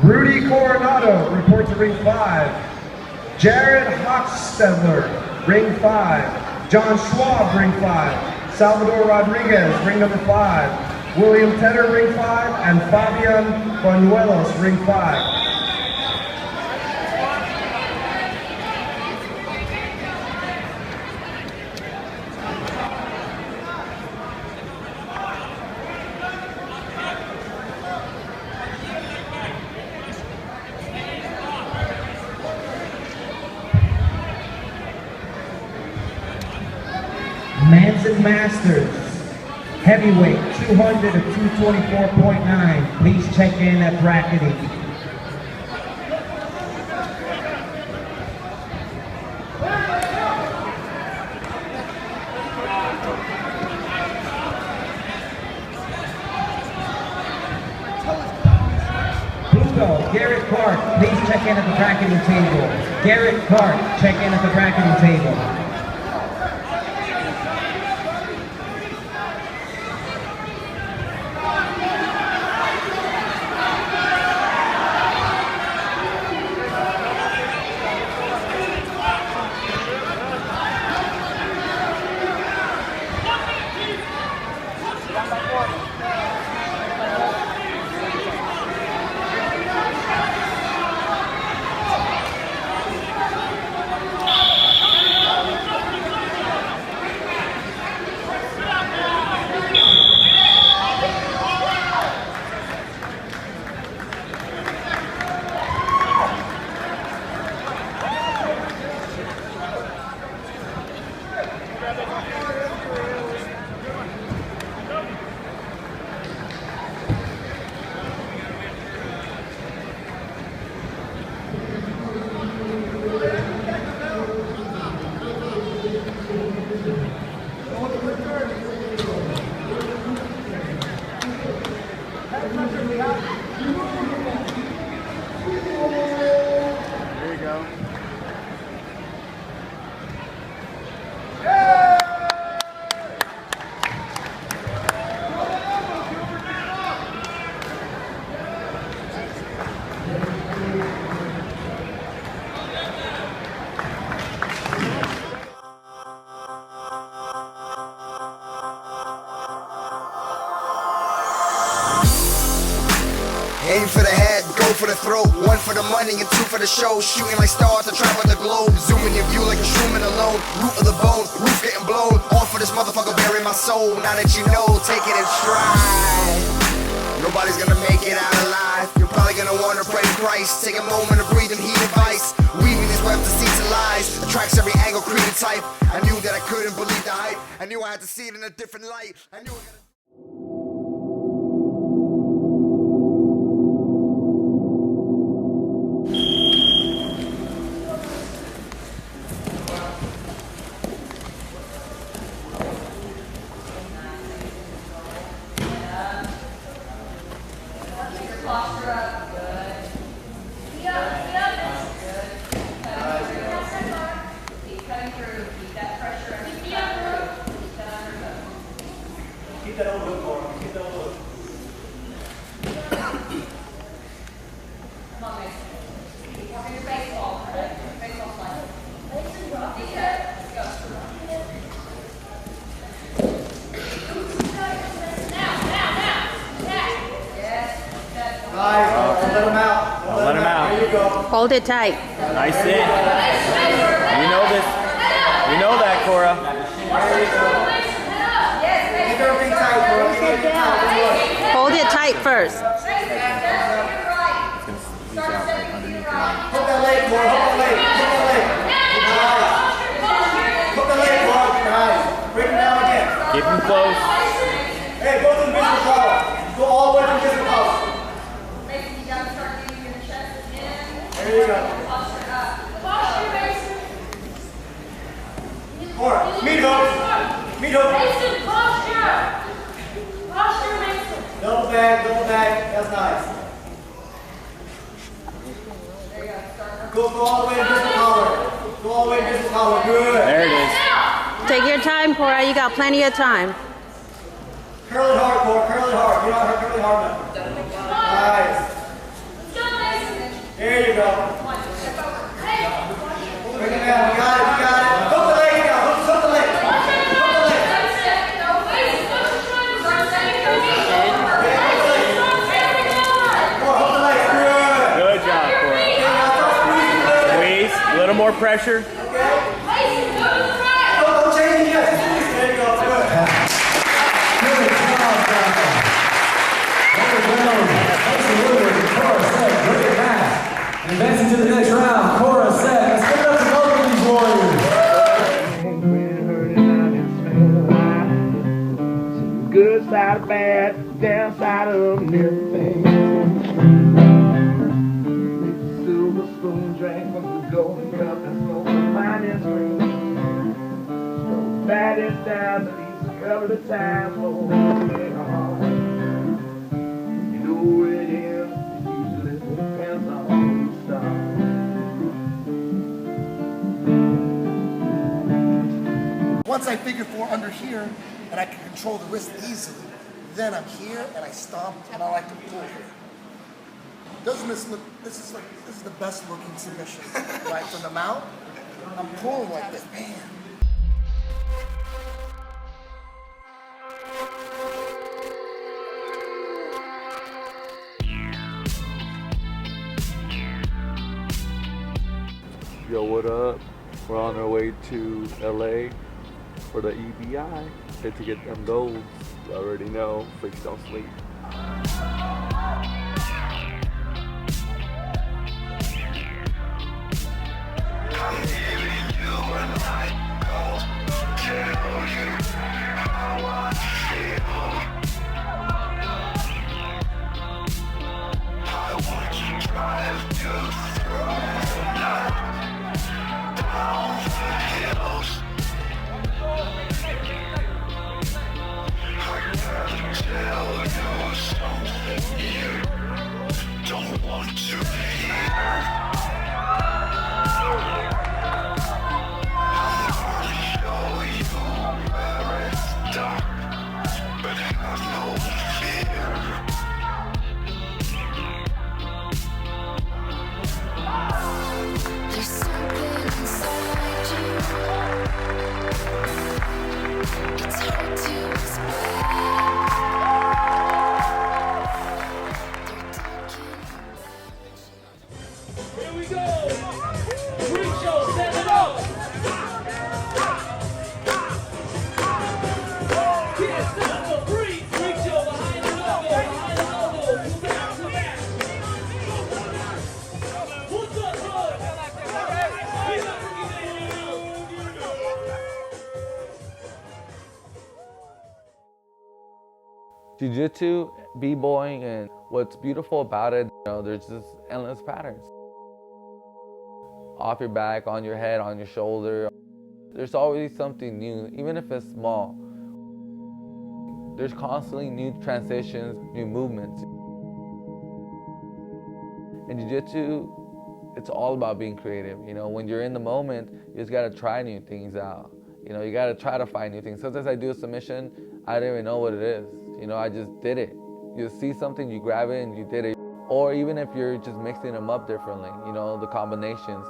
Rudy Coronado, report to ring 5. Jared Hochstetler, ring 5. John Schwab, ring 5. Salvador Rodriguez, ring number 5. William Tedder, ring 5. And Fabian Banuelos, ring 5. Manson Masters, heavyweight, 200 to 224.9. Please check in at bracketing. Pluto, Garrett Clark, please check in at the bracketing table. Garrett Clark, check in at the bracketing table. for the head, go for the throat. One for the money and two for the show. Shooting like stars to travel the globe. Zooming your view like a Truman alone. Root of the bone, roof getting blown. All for this motherfucker, bury my soul. Now that you know, take it in stride. Nobody's gonna make it out alive. You're probably gonna wanna pray to Christ. Take a moment to breathe and heed advice. Weaving these webs to seeds of lies. Attracts every angle, creed and type. I knew that I couldn't believe the hype. I knew I had to see it in a different light. I knew I gotta... Hold it tight. Nice in. You know this. You know that, Cora. Hold it tight first. Hold that leg, Cora. Hold that leg. Hold that leg, Cora. Nice. Bring him down again. Keep him close. Hey, go to the invisible collar. Go all the way to the invisible collar. There you go. Cora, meat hook. Meat hook. Double bag, double bag. That's nice. Go all the way to invisible collar. Go all the way to invisible collar. Good. There it is. Take your time, Cora. You got plenty of time. Curl it hard, Cora. Curl it hard. You don't have to curl it hard enough. Nice. There you go. Bring it down. You got it. You got it. Hook the leg down. Hook the leg. Hook the leg. Hook the leg. Good job, Cora. Squeeze. A little more pressure. Don't change it yet. There you go. Good. Good job, Brokeback. Advancing to the next round, Cora set. Let's give it up to both of these warriors. Good side of bad, downside of everything. Silver spoon drank from the golden cup and smoke the finest ring. So bad is down, but he's covered the time for me. You know it is, usually depends on who starts. Once I figure 4 under here, and I can control the wrist easily, then I'm here and I stomp and I like to pull here. Doesn't this look? This is the best looking submission, right from the mount. I'm pulling like this, man. Yo, what up? We're on our way to LA for the EBI. Hit to get them golds. You already know, freaks don't sleep. Tell you Jiu-jitsu, b-boying, and what's beautiful about it, there's just endless patterns. Off your back, on your head, on your shoulder. There's always something new, even if it's small. There's constantly new transitions, new movements. In Jiu-Jitsu, it's all about being creative. When you're in the moment, you just gotta try new things out. You gotta try to find new things. Sometimes I do a submission, I don't even know what it is. I just did it. You see something, you grab it, and you did it. Or even if you're just mixing them up differently, the combinations,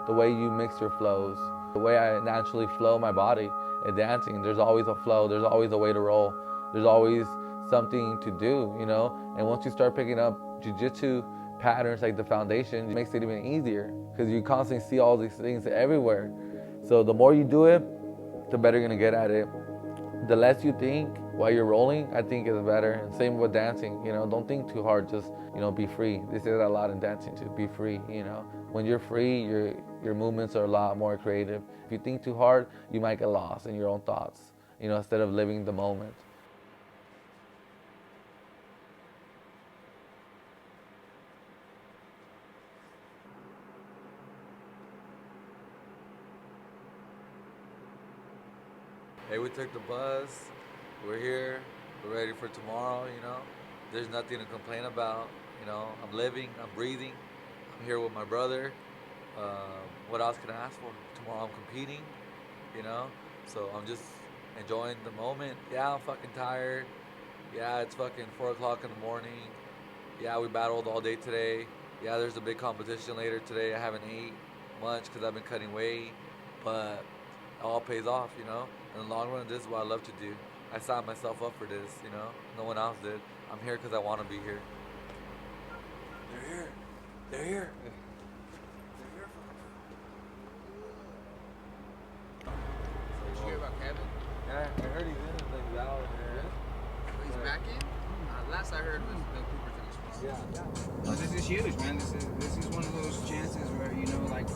the way you mix your flows, the way I naturally flow my body in dancing. There's always a flow, there's always a way to roll, there's always something to do, And once you start picking up jiu-jitsu patterns like the foundation, it makes it even easier because you constantly see all these things everywhere. So the more you do it, the better you're gonna get at it. The less you think while you're rolling, I think is better. And same with dancing, don't think too hard, just, be free. They say that a lot in dancing too, be free, When you're free, your movements are a lot more creative. If you think too hard, you might get lost in your own thoughts, instead of living the moment. Hey, we took the bus, we're here, we're ready for tomorrow, There's nothing to complain about, I'm living, I'm breathing, I'm here with my brother. What else can I ask for? Tomorrow I'm competing, So I'm just enjoying the moment. Yeah, I'm fucking tired. Yeah, it's fucking 4 o'clock in the morning. Yeah, we battled all day today. Yeah, there's a big competition later today. I haven't ate much because I've been cutting weight, but it all pays off, In the long run, this is what I love to do. I signed myself up for this, No one else did. I'm here because I want to be here. They're here. They're here. Did you hear about Kevin? Yeah, I heard he's in it, like out there. He's back in? Last I heard was Bill Cooper took his spot. Yeah. No, this is huge, man. This is one of those chances where, like,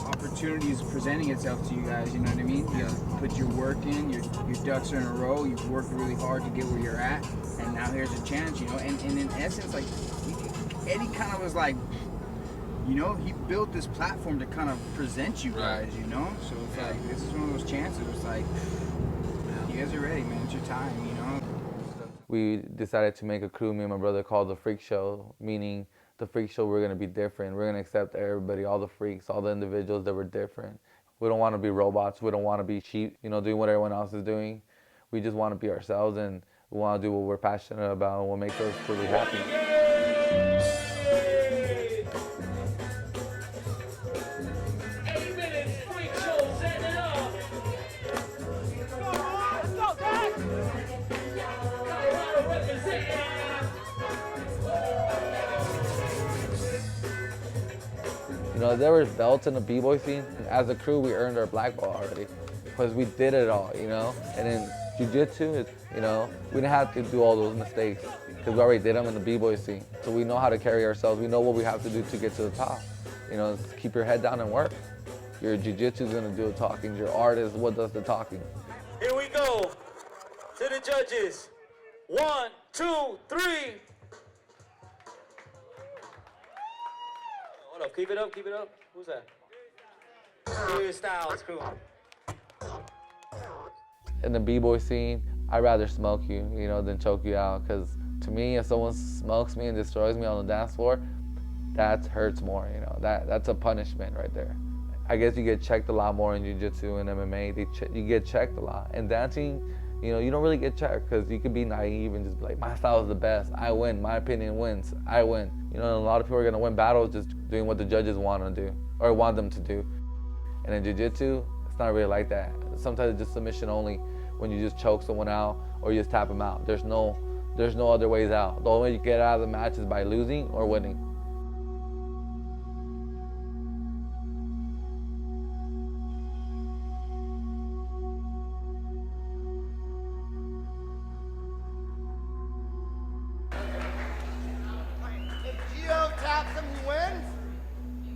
opportunities presenting itself to you guys, you know what I mean? You put your work in, your ducks are in a row, you've worked really hard to get where you're at, and now here's a chance, and in essence, like, Eddie kind of was like, he built this platform to kind of present you guys, So it's like, this is one of those chances. It's like, you guys are ready, man. It's your time, We decided to make a crew, me and my brother, called the Freak Show, meaning the Freak Show, we're going to be different. We're going to accept everybody, all the freaks, all the individuals that were different. We don't want to be robots. We don't want to be cheap, doing what everyone else is doing. We just want to be ourselves, and we want to do what we're passionate about and what makes us truly happy. There was belts in the b-boy scene. As a crew, we earned our black belt already because we did it all, And in jiu-jitsu, we didn't have to do all those mistakes because we already did them in the b-boy scene. So we know how to carry ourselves. We know what we have to do to get to the top. Keep your head down and work. Your jiu-jitsu is going to do the talking. Your art is what does the talking. Here we go. To the judges. 1, 2, 3. Hold up, keep it up, keep it up. Who's that? Good Styles crew. In the b-boy scene, I'd rather smoke you, than choke you out. Because to me, if someone smokes me and destroys me on the dance floor, that hurts more, That's a punishment right there. I guess you get checked a lot more in jiu-jitsu and MMA. You get checked a lot. In dancing, you don't really get checked because you could be naive and just be like, my style is the best. I win. My opinion wins. I win. A lot of people are going to win battles just doing what the judges want to do or want them to do. And in jiu-jitsu, it's not really like that. Sometimes it's just submission only when you just choke someone out or you just tap them out. There's no other ways out. The only way you get out of the match is by losing or winning.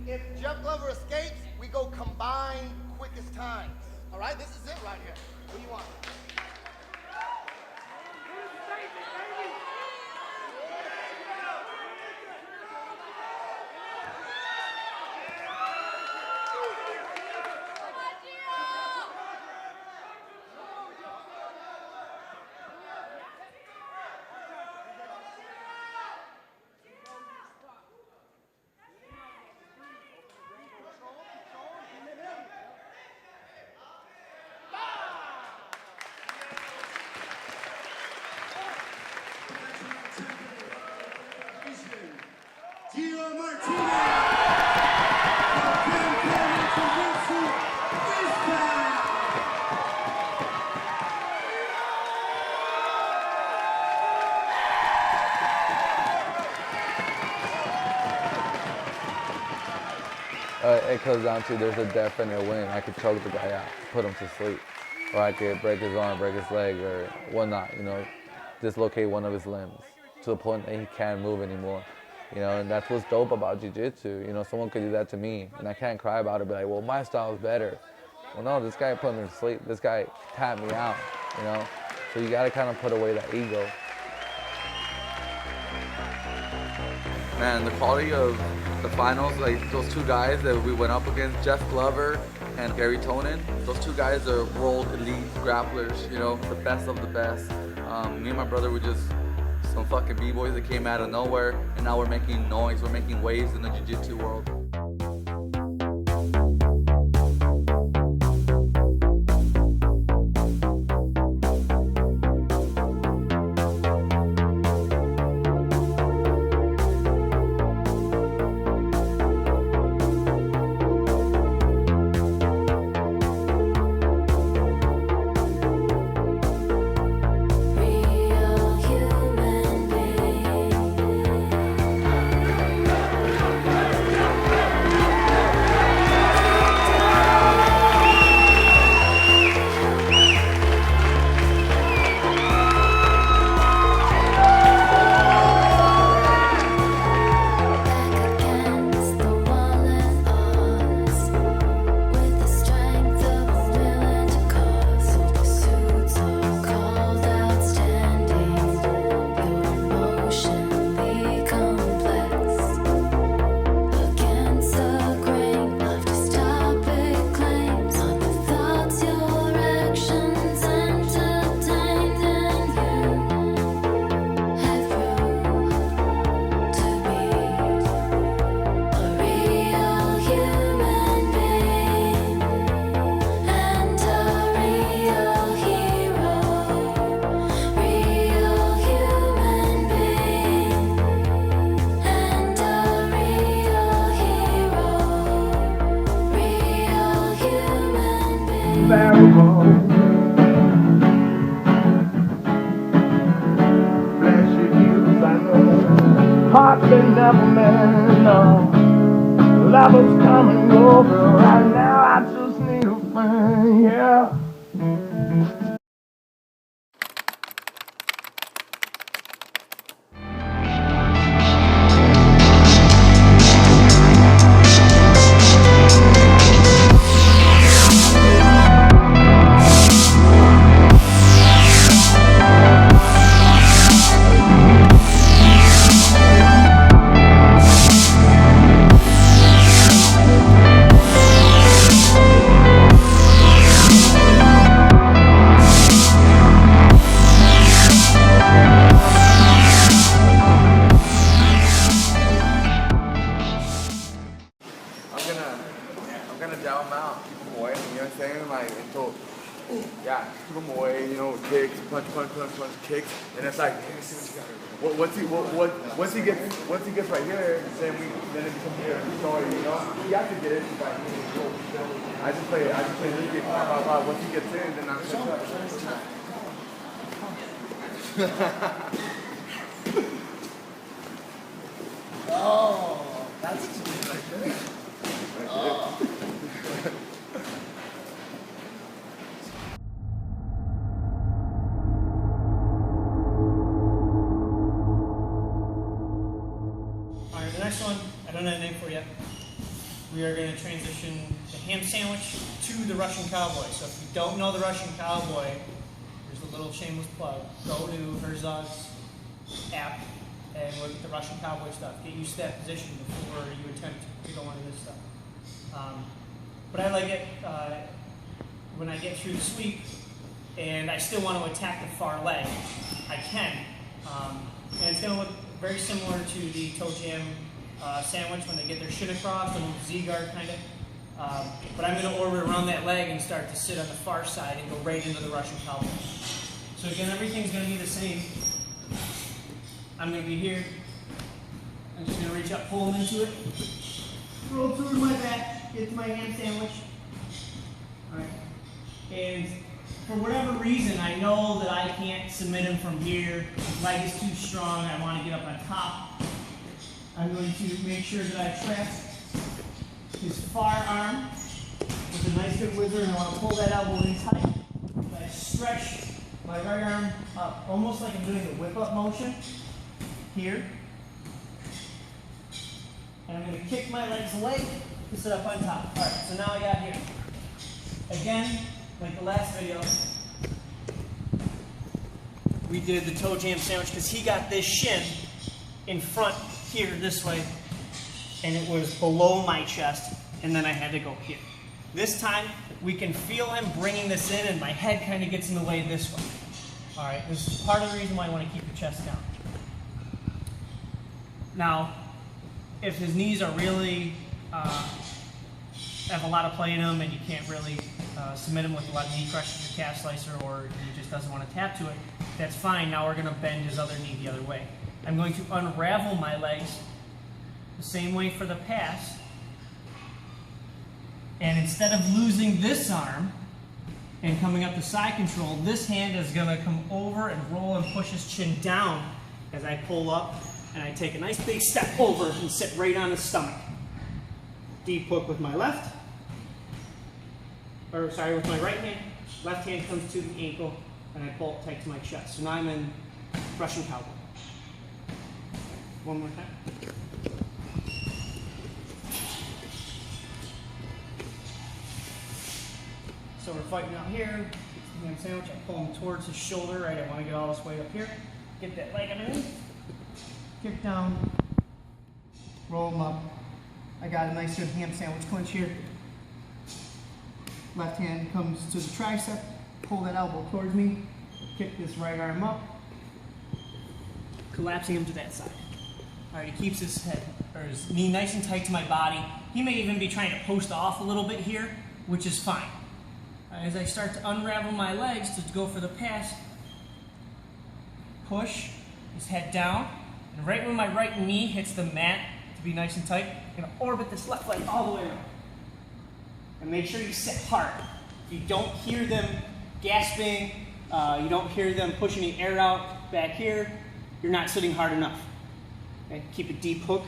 If Jeff Glover escapes, we go combined quickest times. All right, this is it right here. What do you want? It comes down to there's a definite win. I could choke the guy out, put him to sleep. Or I could break his arm, break his leg, or whatnot, you know, dislocate one of his limbs to the point that he can't move anymore. You know, and that's what's dope about jiu-jitsu. You know, someone could do that to me, and I can't cry about it, be like, well, my style is better. Well, no, this guy put me to sleep. This guy tapped me out, you know? So you gotta kind of put away that ego. Man, the quality of the finals, like those two guys that we went up against, Jeff Glover and Gary Tonin, those two guys are world elite grapplers, you know, the best of the best. Me and my brother were just some fucking b-boys that came out of nowhere, and now we're making noise, we're making waves in the jiu-jitsu world. Hearts they never meant, no. Levels come and go, but right now I just need a friend, yeah. I'm gonna down him out, keep him away, you know what I'm saying? Like, until, yeah, keep him away, you know, kicks, punch, kicks, and it's like, once he gets right here, then it becomes here, sorry, you know? He has to get it by I just play this game, once he gets in, then I'm Oh, that's right there. Oh. Alright, the next one, I don't have a name for it yet. We are going to transition the ham sandwich to the Russian cowboy. So if you don't know the Russian cowboy, there's a little shameless plug, go to Herzog's app and look at the Russian cowboy stuff. Get used to that position before you attempt to go into this stuff. But I like it when I get through the sweep and I still want to attack the far leg, I can. And it's going to look very similar to the toe jam sandwich when they get their shin across, a little Z-guard kind of. But I'm going to orbit around that leg and start to sit on the far side and go right into the Russian cowboy. So again, everything's going to be the same. I'm going to be here. I'm just going to reach up, pull him into it, roll through my back, get to my ham sandwich. All right. And for whatever reason, I know that I can't submit him from here. His leg is too strong. I want to get up on top. I'm going to make sure that I trap his far arm with a nice good whizzer, and I want to pull that elbow in tight. I stretch my right arm up, almost like I'm doing the whip-up motion here. And I'm going to kick my legs away to sit up on top. All right, so now I got here. Again, like the last video, we did the toe jam sandwich because he got this shin in front here this way, and it was below my chest, and then I had to go here. This time, we can feel him bringing this in, and my head kind of gets in the way this way. All right, this is part of the reason why I want to keep your chest down. Now, if his knees are really have a lot of play in them, and you can't really submit him with a lot of knee crushes or calf slicer, or he just doesn't want to tap to it, that's fine. Now we're going to bend his other knee the other way. I'm going to unravel my legs the same way for the pass. And instead of losing this arm and coming up to side control, this hand is going to come over and roll and push his chin down as I pull up, and I take a nice big step over and sit right on his stomach. Deep hook with my left, or sorry, with my right hand. Left hand comes to the ankle, and I pull it tight to my chest. So now I'm in Russian cowboy. One more time. So we're fighting out here. Ham sandwich. I pull him towards his shoulder. Right, I want to get all this way up here. Get that leg underneath. Kick down. Roll him up. I got a nice good ham sandwich clinch here. Left hand comes to the tricep. Pull that elbow towards me. Kick this right arm up. Collapsing him to that side. All right, he keeps his head or his knee nice and tight to my body. He may even be trying to post off a little bit here, which is fine. As I start to unravel my legs to go for the pass, push his head down, and right when my right knee hits the mat to be nice and tight, I'm going to orbit this left leg all the way around. And make sure you sit hard. If you don't hear them gasping, you don't hear them pushing the air out back here, you're not sitting hard enough. Okay? Keep a deep hook.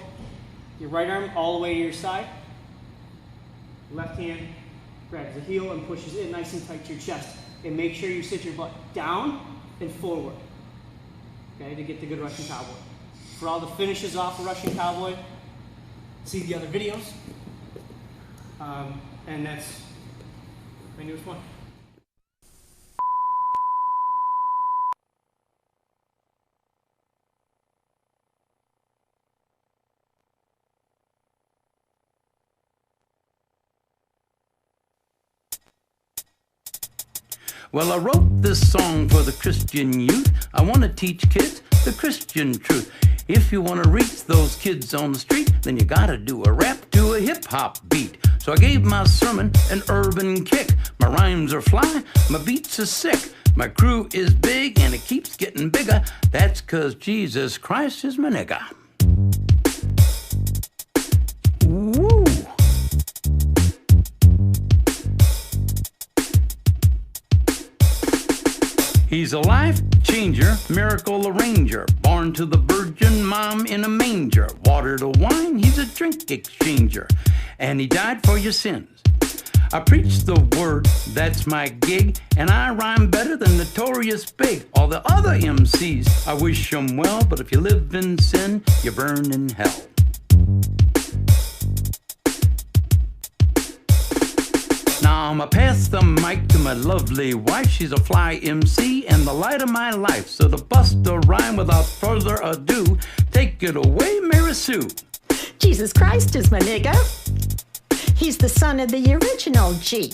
Your right arm all the way to your side. Left hand grabs the heel and pushes in nice and tight to your chest. And make sure you sit your butt down and forward. Okay, to get the good Russian cowboy. For all the finishes off a Russian cowboy, see the other videos. And that's my newest one. Well, I wrote this song for the Christian youth. I want to teach kids the Christian truth. If you want to reach those kids on the street, then you gotta do a rap to a hip-hop beat. So I gave my sermon an urban kick. My rhymes are fly, my beats are sick. My crew is big and it keeps getting bigger. That's 'cause Jesus Christ is my nigga. Woo! He's a life changer, miracle arranger, born to the virgin mom in a manger. Water to wine, he's a drink exchanger, and he died for your sins. I preach the word, that's my gig, and I rhyme better than Notorious Big. All the other MCs, I wish them well, but if you live in sin, you burn in hell. Now Now I'ma pass the mic to my lovely wife. She's a fly MC and the light of my life. So to bust a rhyme without further ado, take it away, Mary Sue. Jesus Christ is my nigga. He's the son of the original G.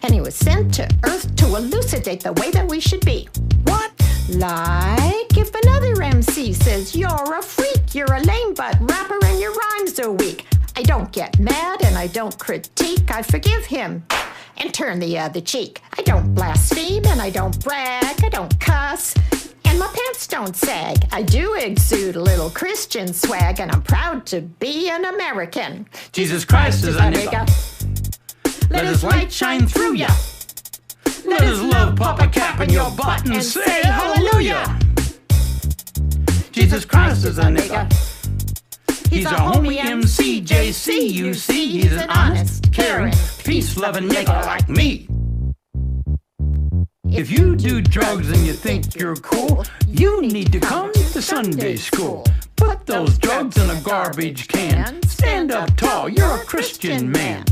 And he was sent to Earth to elucidate the way that we should be. What? Like if another MC says you're a freak, you're a lame butt rapper and your rhymes are weak. I don't get mad and I don't critique. I forgive him and turn the other cheek. I don't blaspheme and I don't brag. I don't cuss and my pants don't sag. I do exude a little Christian swag and I'm proud to be an American. Jesus Christ is a nigga. Let his light shine through ya. Let his love pop a cap in your butt and say hallelujah. Jesus Christ is a nigga. He's a homie MC, JC, you see. He's an honest, caring, peace-loving nigga like me. If you do drugs and you think you're cool, you need to come to Sunday school. Put those drugs in a garbage can. Stand up tall, you're a Christian man.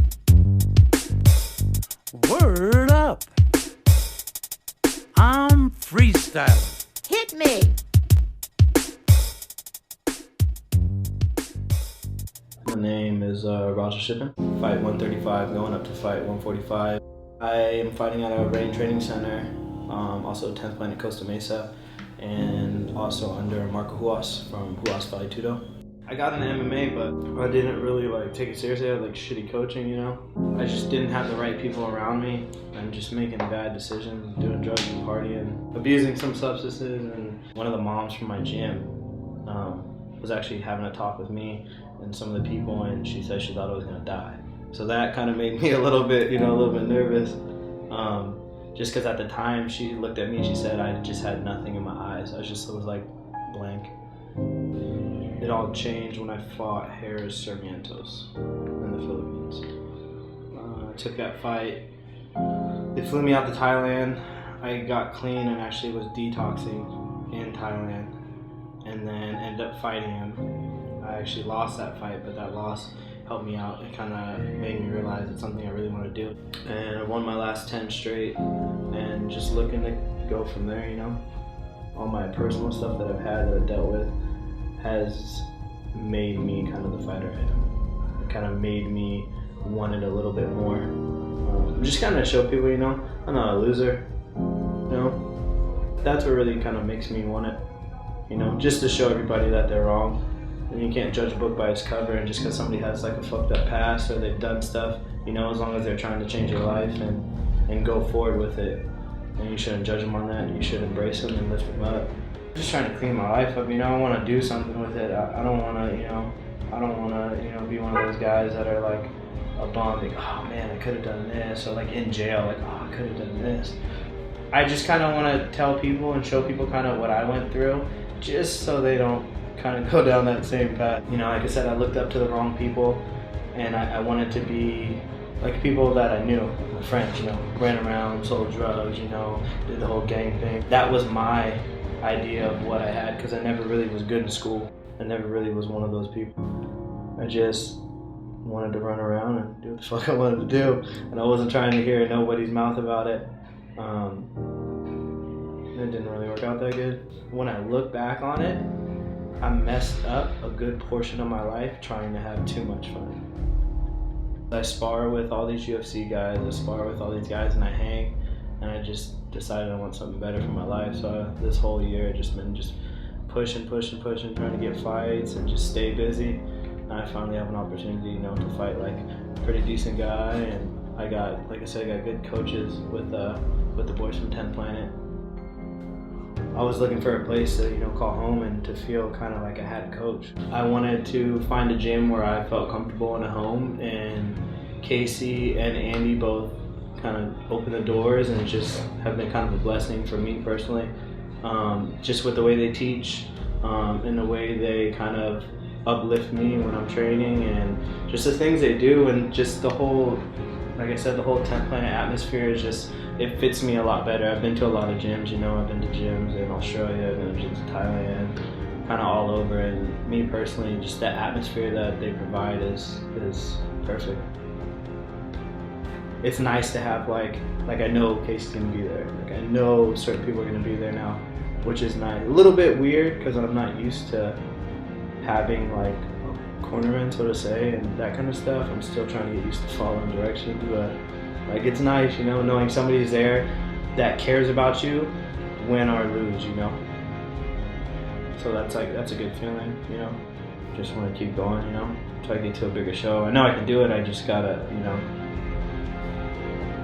Word up. I'm freestyling. Hit me. My name is Roger Shippen. Fight 135, going up to fight 145. I am fighting at a Rain Training Center, also 10th Planet Costa Mesa, and also under Marco Huas from Huas Valley Tudo. I got into MMA, but I didn't really take it seriously. I had shitty coaching, you know. I just didn't have the right people around me, and just making bad decisions, doing drugs and partying, abusing some substances. And one of the moms from my gym was actually having a talk with me and some of the people, and she said she thought I was gonna die. So that kind of made me a little bit nervous. Just because at the time she looked at me and she said I just had nothing in my eyes. I was like blank. It all changed when I fought Harris Sarmientos in the Philippines. I took that fight. They flew me out to Thailand. I got clean and actually was detoxing in Thailand, and then ended up fighting him. I actually lost that fight, but that loss helped me out. It kind of made me realize it's something I really want to do. And I won my last 10 straight, and just looking to go from there, you know. All my personal stuff that I've had, that I've dealt with, has made me kind of the fighter I am. It kind of made me want it a little bit more. Just kind of show people, you know, I'm not a loser, you know. That's what really kind of makes me want it, you know, just to show everybody that they're wrong. And you can't judge a book by its cover, and just because somebody has a fucked up past or they've done stuff, you know, as long as they're trying to change their life and go forward with it, and you shouldn't judge them on that. You should embrace them and lift them up. Just trying to clean my life up, you know. I want to do something with it. I don't want to, you know, be one of those guys that are a bum, oh man, I could have done this, or in jail, oh, I could have done this. I just kind of want to tell people and show people kind of what I went through, just so they don't kind of go down that same path. You know, like I said, I looked up to the wrong people, and I wanted to be like people that I knew, my friends, you know, ran around, sold drugs, you know, did the whole gang thing. That was my idea of what I had, because I never really was good in school. I never really was one of those people. I just wanted to run around and do what the fuck I wanted to do, and I wasn't trying to hear nobody's mouth about it. It didn't really work out that good. When I look back on it, I messed up a good portion of my life trying to have too much fun. I spar with all these UFC guys, I spar with all these guys, and I hang, and I just decided I want something better for my life. So this whole year I've just been pushing, trying to get fights and just stay busy. And I finally have an opportunity, you know, to fight a pretty decent guy, and I got, like I said, I got good coaches with the boys from 10th Planet. I was looking for a place to, you know, call home and to feel kind of like I had a coach. I wanted to find a gym where I felt comfortable in a home, and Casey and Andy both kind of opened the doors and just have been kind of a blessing for me personally. Just with the way they teach, and the way they kind of uplift me when I'm training, and just the things they do, and just the whole, like I said, the whole 10th Planet atmosphere is just, it fits me a lot better. I've been to a lot of gyms, you know, I've been to gyms in Australia, I've been to gyms in Thailand, kind of all over, and me personally, just the atmosphere that they provide is perfect. it's nice to have like I know Casey's gonna be there. Like I know certain people are gonna be there now, which is nice. A little bit weird because I'm not used to having like a cornerman, so to say, and that kind of stuff. I'm still trying to get used to following directions, but like it's nice, you know, knowing somebody's there that cares about you, win or lose, you know. So that's a good feeling, you know. Just want to keep going, you know. Try to get to a bigger show. I know I can do it. I just gotta, you know.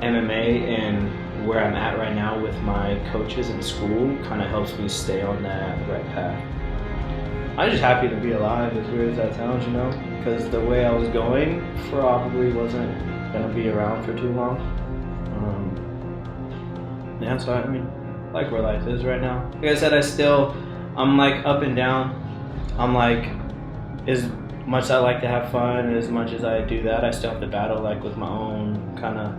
MMA and where I'm at right now with my coaches in school kind of helps me stay on that right path. I'm just happy to be alive, as weird as that sounds, you know, because the way I was going probably wasn't gonna be around for too long. Yeah, so I mean, I like where life is right now. Like I said, I'm like up and down. I'm like, as much as I like to have fun, and as much as I do that, I still have to battle like with my own kind of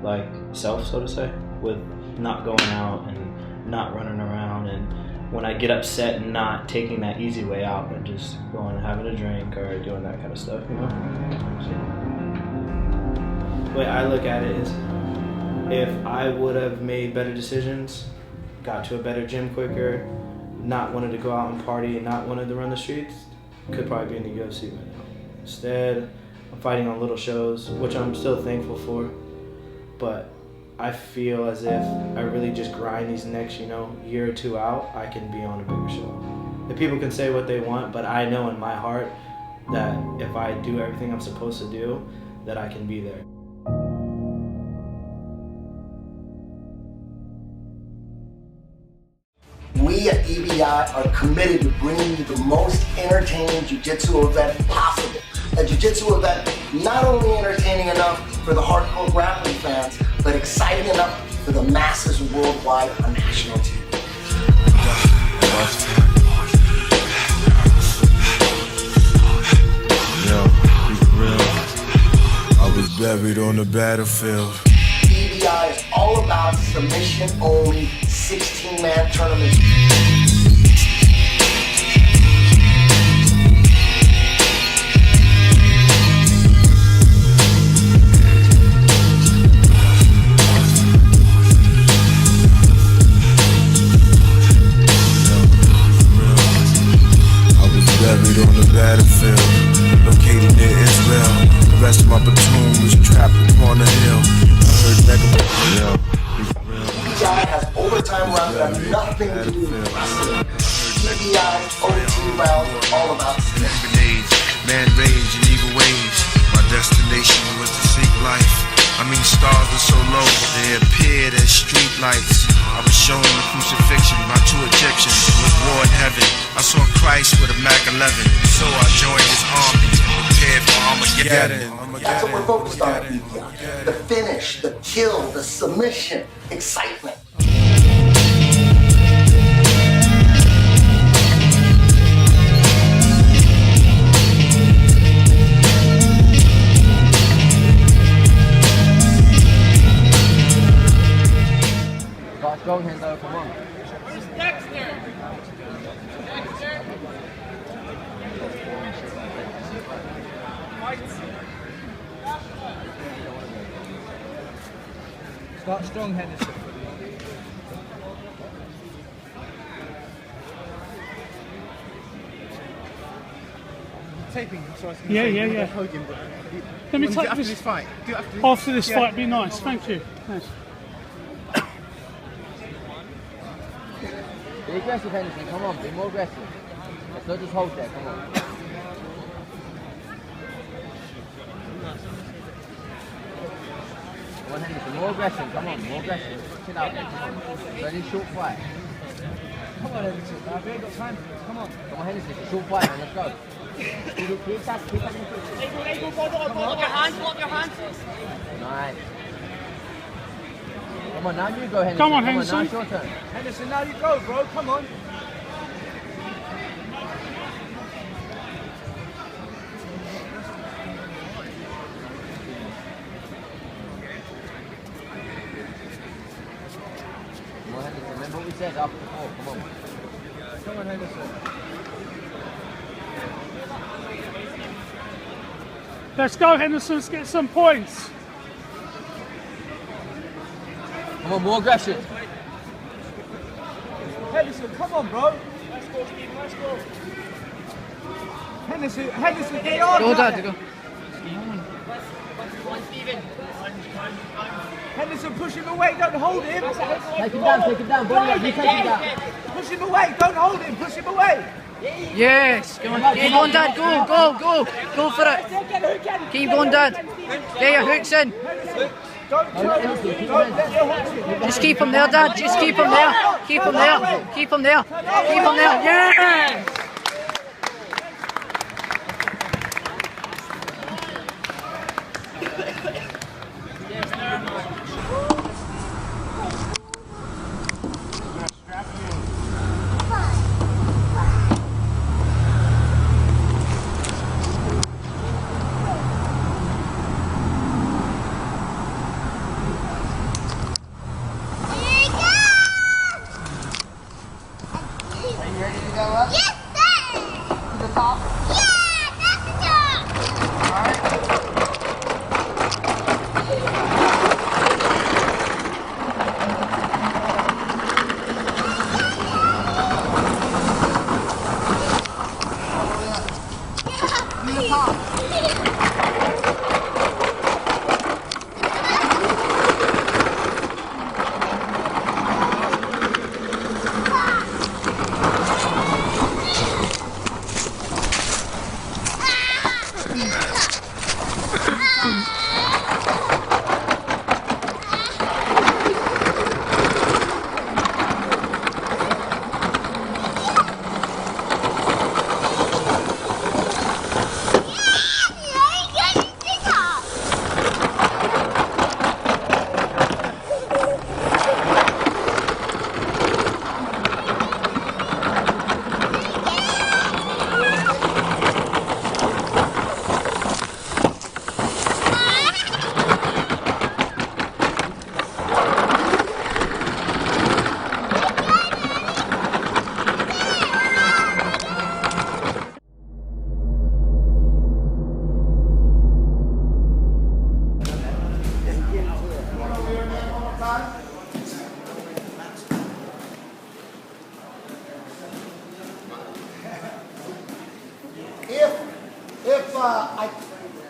like self, so to say, with not going out and not running around, and when I get upset and not taking that easy way out and just going and having a drink or doing that kind of stuff, you know. So, the way I look at it is, if I would have made better decisions, got to a better gym quicker, not wanted to go out and party and not wanted to run the streets, could probably be in the UFC right now. Instead, I'm fighting on little shows, which I'm still thankful for, but I feel as if I really just grind these next, you know, year or two out, I can be on a bigger show. The people can say what they want, but I know in my heart that if I do everything I'm supposed to do, that I can be there. We at EBI are committed to bringing you the most entertaining jiu-jitsu event possible. A jiu-jitsu event not only entertaining enough for the hardcore grappling fans, but exciting enough for the masses worldwide on national TV. Yo, be real. I was buried on the battlefield. EBI is all about submission-only 16-man tournaments. Buried on the battlefield, located near Israel. The rest of my platoon was trapped upon a hill. I heard mega. TBI has overtime rounds that have nothing to do with wrestling. TBI's OT rounds are all about grenades, man rage and evil ways. My destination was to seek life. I mean, stars were so low, they appeared as street lights. I was shown the crucifixion by two Egyptians with war in heaven. I saw Christ with a Mac 11, so I joined his army and prepared for Armageddon. That's what we're focused on. The finish, the kill, the submission, excitement. Go, Hendo, come on. Where's Dexter? Dexter? Start strong, Henderson. Taping, so I can Yeah. Podium, but Let me do take it after this this fight. Do it after this yeah. fight. Be nice. Thank you. Nice. Be aggressive, Henderson. Come on, be more aggressive. Let's not just hold there. Come on. Come on, Henderson. More aggression. Come on, more aggression. Chin out there. Come on. Ready, short fight. Come on, Henderson. I've really got time for this. Come on. Come on, Henderson. It's a short fight, man. Let's go. Keep that. Block your hands, block your hands. Nice. Come on, now you go, Henderson. Come on, Henderson. Now it's your turn. Henderson, now you go, bro. Come on. Come on, Henderson. Remember what we said after the fall. Come on. Come on, Henderson. Let's go, Henderson. Let's get some points. Come on, more aggression. Henderson, come on, bro. Let's go, Steve. Let's go. Henderson, get on. Go, Dad. Go. Henderson, push him away. Don't hold him. Take him down. Take him down. Body up. You take him down. Push him away. Don't hold him. Push him away. Yes. Go on. Keep going, Dad. Go. Go. Go. Go for it. Keep going, Dad. Get your hooks in. Just keep him there, Dad. Just keep him there. Keep him there. Keep him there. Keep him there. Yes.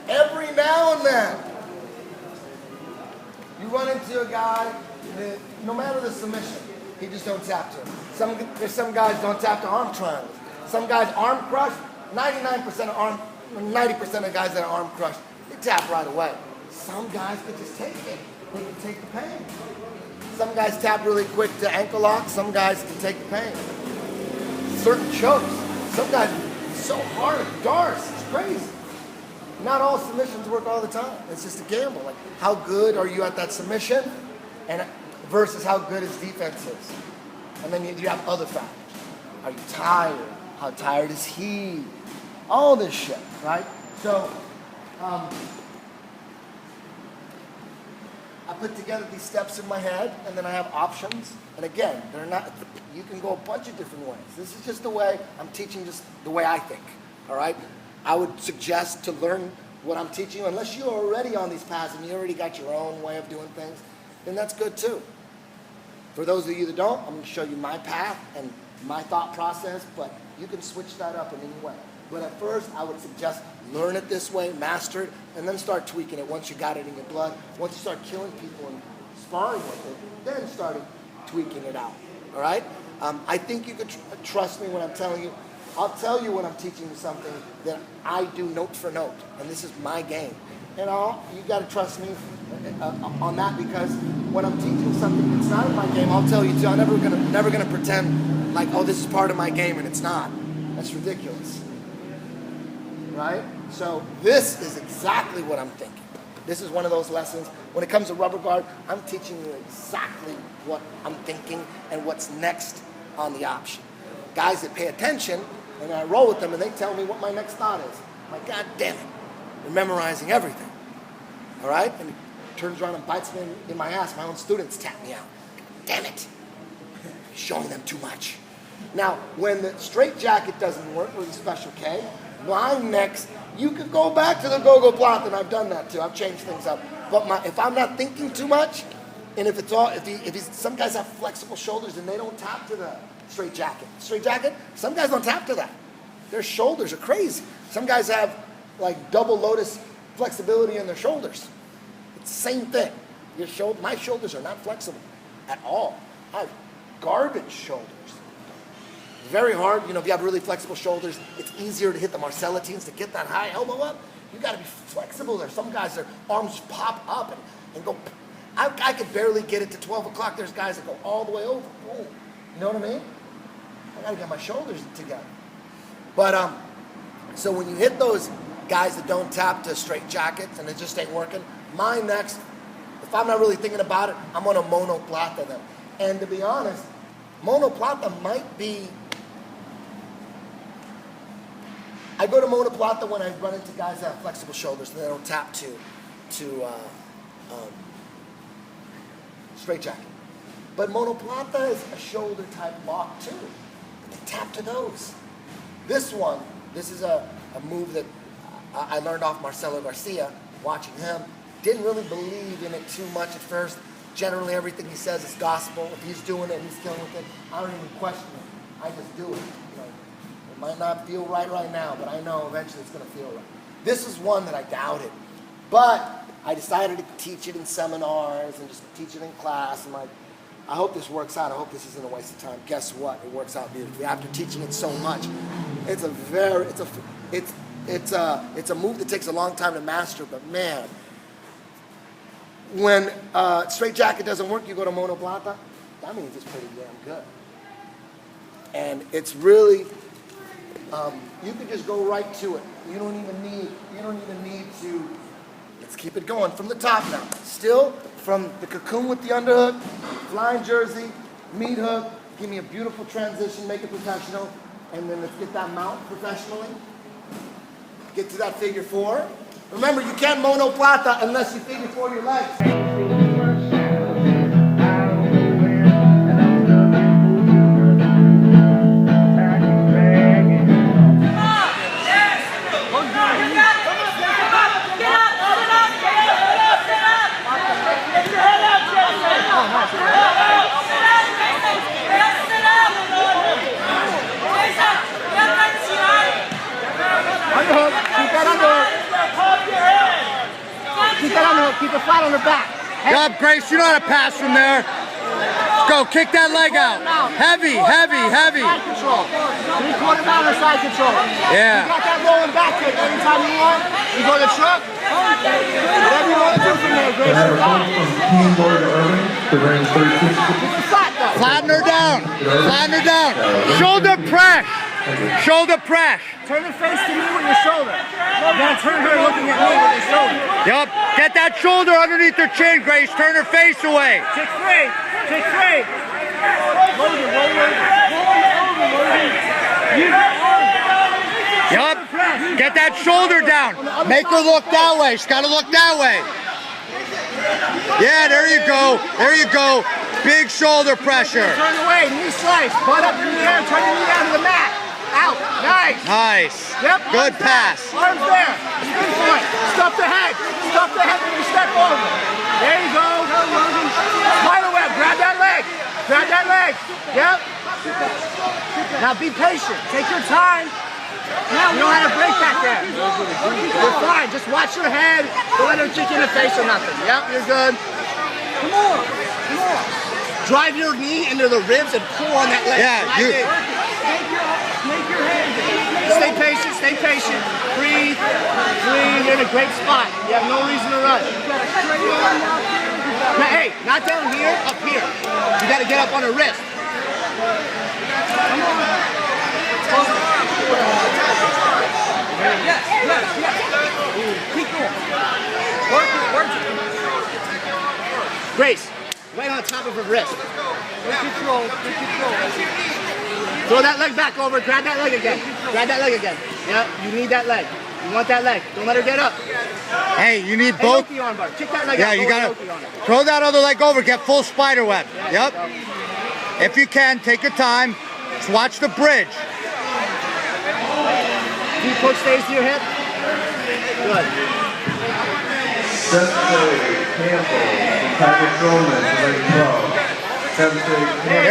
Every now and then, you run into a guy that, no matter the submission, he just don't tap to him. There's some guys don't tap to arm triangles. Some guys arm crush. 90% of guys that are arm crushed, they tap right away. Some guys could just take it. They can take the pain. Some guys tap really quick to ankle lock. Some guys can take the pain. Certain chokes. Some guys so hard at darts. It's crazy. Not all submissions work all the time. It's just a gamble. Like, how good are you at that submission, and versus how good his defense is. And then you have other factors. Are you tired? How tired is he? All this shit, right? So, I put together these steps in my head, and then I have options. And again, they're not. You can go a bunch of different ways. This is just the way I'm teaching, just the way I think. All right. I would suggest to learn what I'm teaching you, unless you're already on these paths and you already got your own way of doing things, then that's good too. For those of you that don't, I'm going to show you my path and my thought process, but you can switch that up in any way. But at first, I would suggest learn it this way, master it, and then start tweaking it once you got it in your blood. Once you start killing people and sparring with it, then start tweaking it out. All right? I think you could trust me when I'm telling you. I'll tell you when I'm teaching you something that I do note for note, and this is my game. And you got to trust me on that, because when I'm teaching something that's not in my game, I'll tell you too. I'm never gonna pretend like, oh, this is part of my game and it's not. That's ridiculous, right? So this is exactly what I'm thinking. This is one of those lessons. When it comes to rubber guard, I'm teaching you exactly what I'm thinking and what's next on the option. Guys that pay attention, and I roll with them and they tell me what my next thought is. I'm like, God damn it, they're memorizing everything. All right? And he turns around and bites me in my ass. My own students tap me out. Damn it. Showing them too much. Now, when the straight jacket doesn't work with a special K, line next, you could go back to the go-go block, and I've done that too. I've changed things up. But if I'm not thinking too much, And if some guys have flexible shoulders and they don't tap to the straight jacket. Straight jacket, some guys don't tap to that. Their shoulders are crazy. Some guys have like double lotus flexibility in their shoulders. It's the same thing. My shoulders are not flexible at all. I have garbage shoulders. Very hard, if you have really flexible shoulders, it's easier to hit the Marcellatines to get that high elbow up. You gotta be flexible there. Some guys, their arms pop up and go. I could barely get it to 12 o'clock. There's guys that go all the way over. Boom. You know what I mean? I gotta get my shoulders together. But so when you hit those guys that don't tap to straight jackets and it just ain't working, my next, if I'm not really thinking about it, I'm gonna monoplata them. And to be honest, monoplata might be. I go to monoplata when I run into guys that have flexible shoulders and they don't tap to straight jacket. But monoplata is a shoulder type lock too. But they tap to those. This is a move that I learned off Marcelo Garcia, watching him. Didn't really believe in it too much at first. Generally everything he says is gospel. If he's doing it and he's killing with it, I don't even question it. I just do it. It might not feel right now, but I know eventually it's going to feel right. This is one that I doubted. But I decided to teach it in seminars and just teach it in class. I'm like, I hope this works out. I hope this isn't a waste of time. Guess what? It works out beautifully. After teaching it so much, it's a move that takes a long time to master, but man, when straight jacket doesn't work, you go to monoplata, that means it's pretty damn good. And it's really, you can just go right to it. You don't even need to, let's keep it going from the top now. Still, from the cocoon with the underhook, flying jersey, meat hook, give me a beautiful transition, make it professional, and then let's get that mount professionally. Get to that figure four. Remember, you can't monoplata unless you figure four your legs. Keep it flat on her back. Good, Grace, you know how to pass from there. Go, kick that leg out. Heavy, heavy, heavy. Side control. 3/4 mount or side control. Yeah. You got that rolling back kick anytime you want. You go to the truck. Whatever you want to do from there, Grace. Flatten her down. Flatten her down. Shoulder press. Shoulder press. Turn her face to me with your shoulder. You gotta turn her looking at me with your shoulder. Yup. Get that shoulder underneath her chin, Grace. Turn her face away. Kick three. Kick three. Yup. Get that shoulder down. Make her look that way. She's got to look that way. Yeah, there you go. There you go. Big shoulder pressure. Turn away. Knee slice. Butt up in the air. Turn your knee down to the mat. Out. Nice. Nice. Yep. Good pass. Arms there. Spin for it. Stuff the head. Stuff the head when you step over. There you go. Spider web. Grab that leg. Grab that leg. Yep. Now be patient. Take your time. You know how to break that there. You're fine. Just watch your head. Don't let her kick you in the face or nothing. Yep, you're good. Come on. Come on. Drive your knee into the ribs and pull on that leg. Yeah, you. Make your head. Stay patient. Stay patient. Breathe. Breathe. You're in a great spot. You have no reason to run. Now, hey, not down here, up here. You got to get up on her wrist. Come on. Yes. Keep going. Work it. Grace, right on top of her wrist. Good control. Throw that leg back over. Grab that leg again. Yeah, you need that leg. You want that leg. Don't let her get up. Hey, you need both. The armbar. Kick that leg yeah, out. You gotta throw that other leg over. Get full spider web. Yep. If you can, take your time. Just watch the bridge. Deep hook stays to your hip. Good. There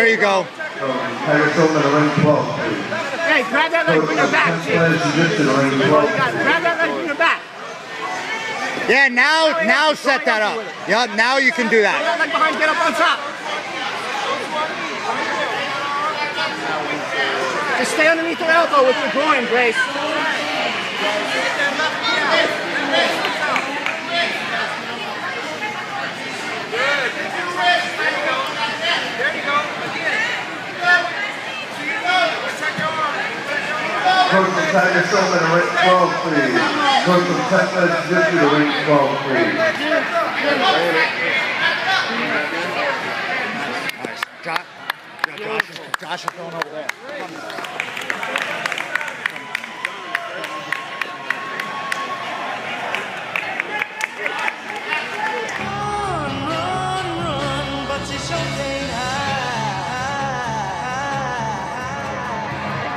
you go. Hey, grab that leg, bring her back. Grab that leg, bring her back. Yeah, now set that up. Yep, now you can do that. Grab that leg behind, get up on top. Just stay underneath her elbow with your groin, Grace. There you go. Coach from Tiger Showman to ring 12, please. Coach from Texas Jiu-Jitsu to ring 12, please. Nice. Josh is going over there.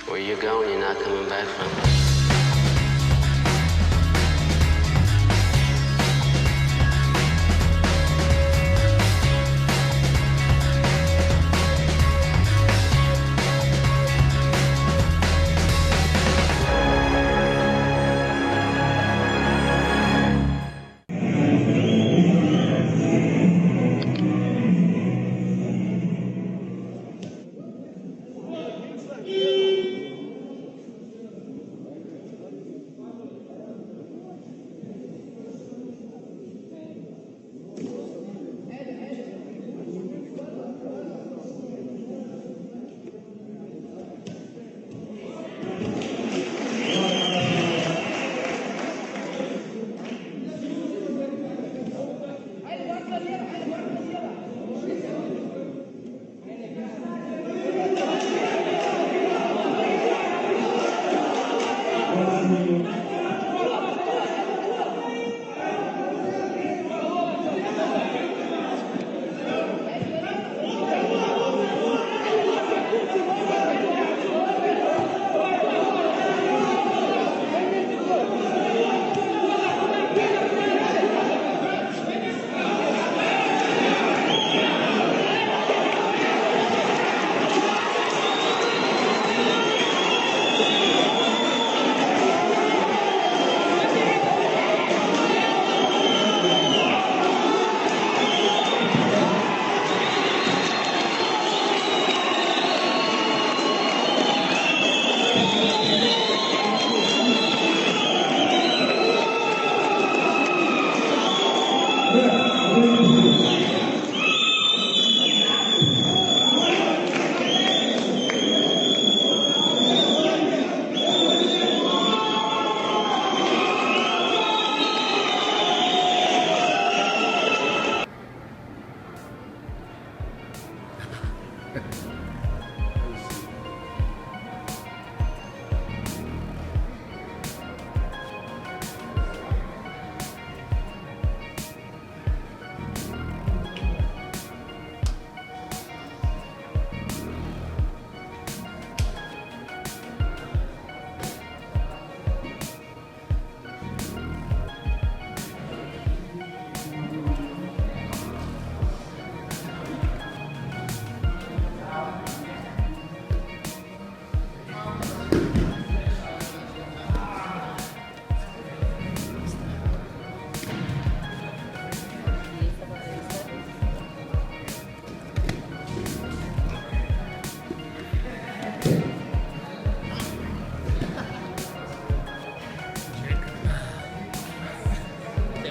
Where you're going, you're not coming back from.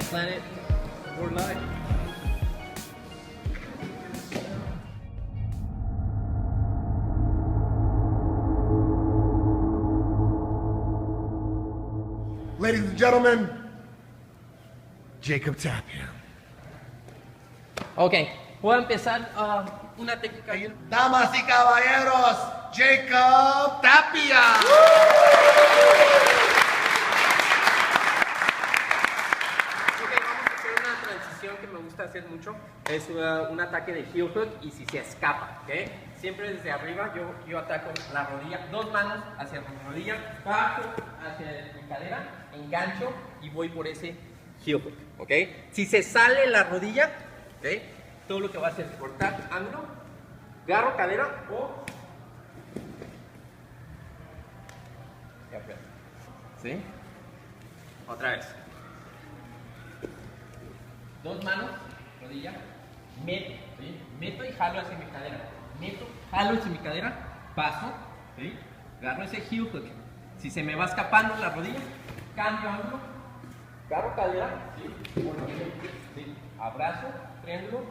Planet or life. Ladies and gentlemen, Jacob Tapia. Ok, voy a empezar una técnica. Damas y caballeros, Jacob Tapia. Que me gusta hacer mucho es un ataque de heel hook y si se escapa, ¿ok? Siempre desde arriba yo ataco la rodilla, dos manos hacia mi rodilla, bajo hacia mi cadera, engancho y voy por ese heel hook, ¿ok? Si se sale la rodilla, ¿ok? Todo lo que va a hacer es cortar ángulo, garro cadera o... ¿Sí? Otra vez. Dos manos, rodilla, meto, ¿sí? Meto y jalo hacia mi cadera. Meto, jalo hacia mi cadera, paso, ¿sí? Agarro ese heel hook. Si se me va escapando la rodilla, cambio ángulo, agarro cadera, ¿sí? ¿Sí? Abrazo, triángulo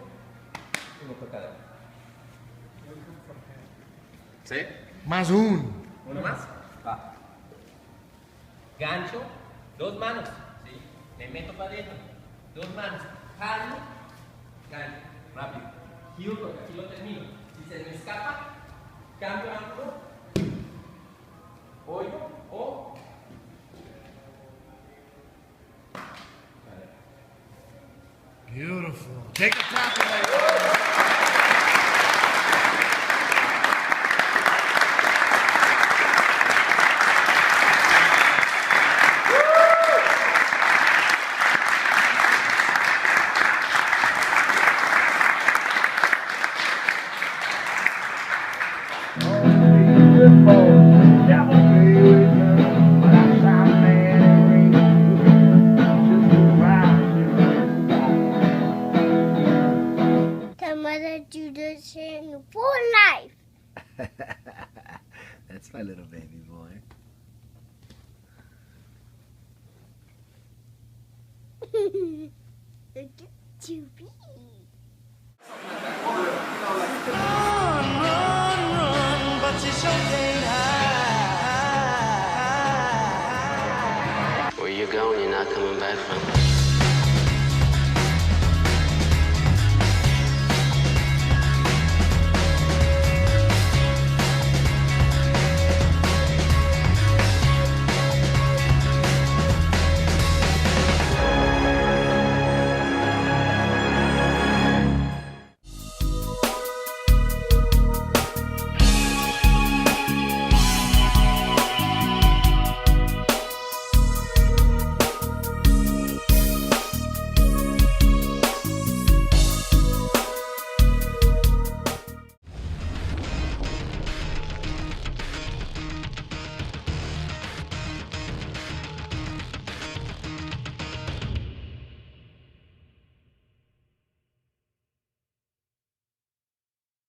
y meto cadera. ¿Sí? Más un. Uno más. Va. Gancho, dos manos, ¿sí? Me meto para adentro, dos manos, jalo, gancho, rápido. Heel hook, aquí lo termino. Si se me escapa, cambio ángulo, hoyo o... Beautiful. Take a tap, ladies. The mother do this in for life. That's my little baby boy. Look at you.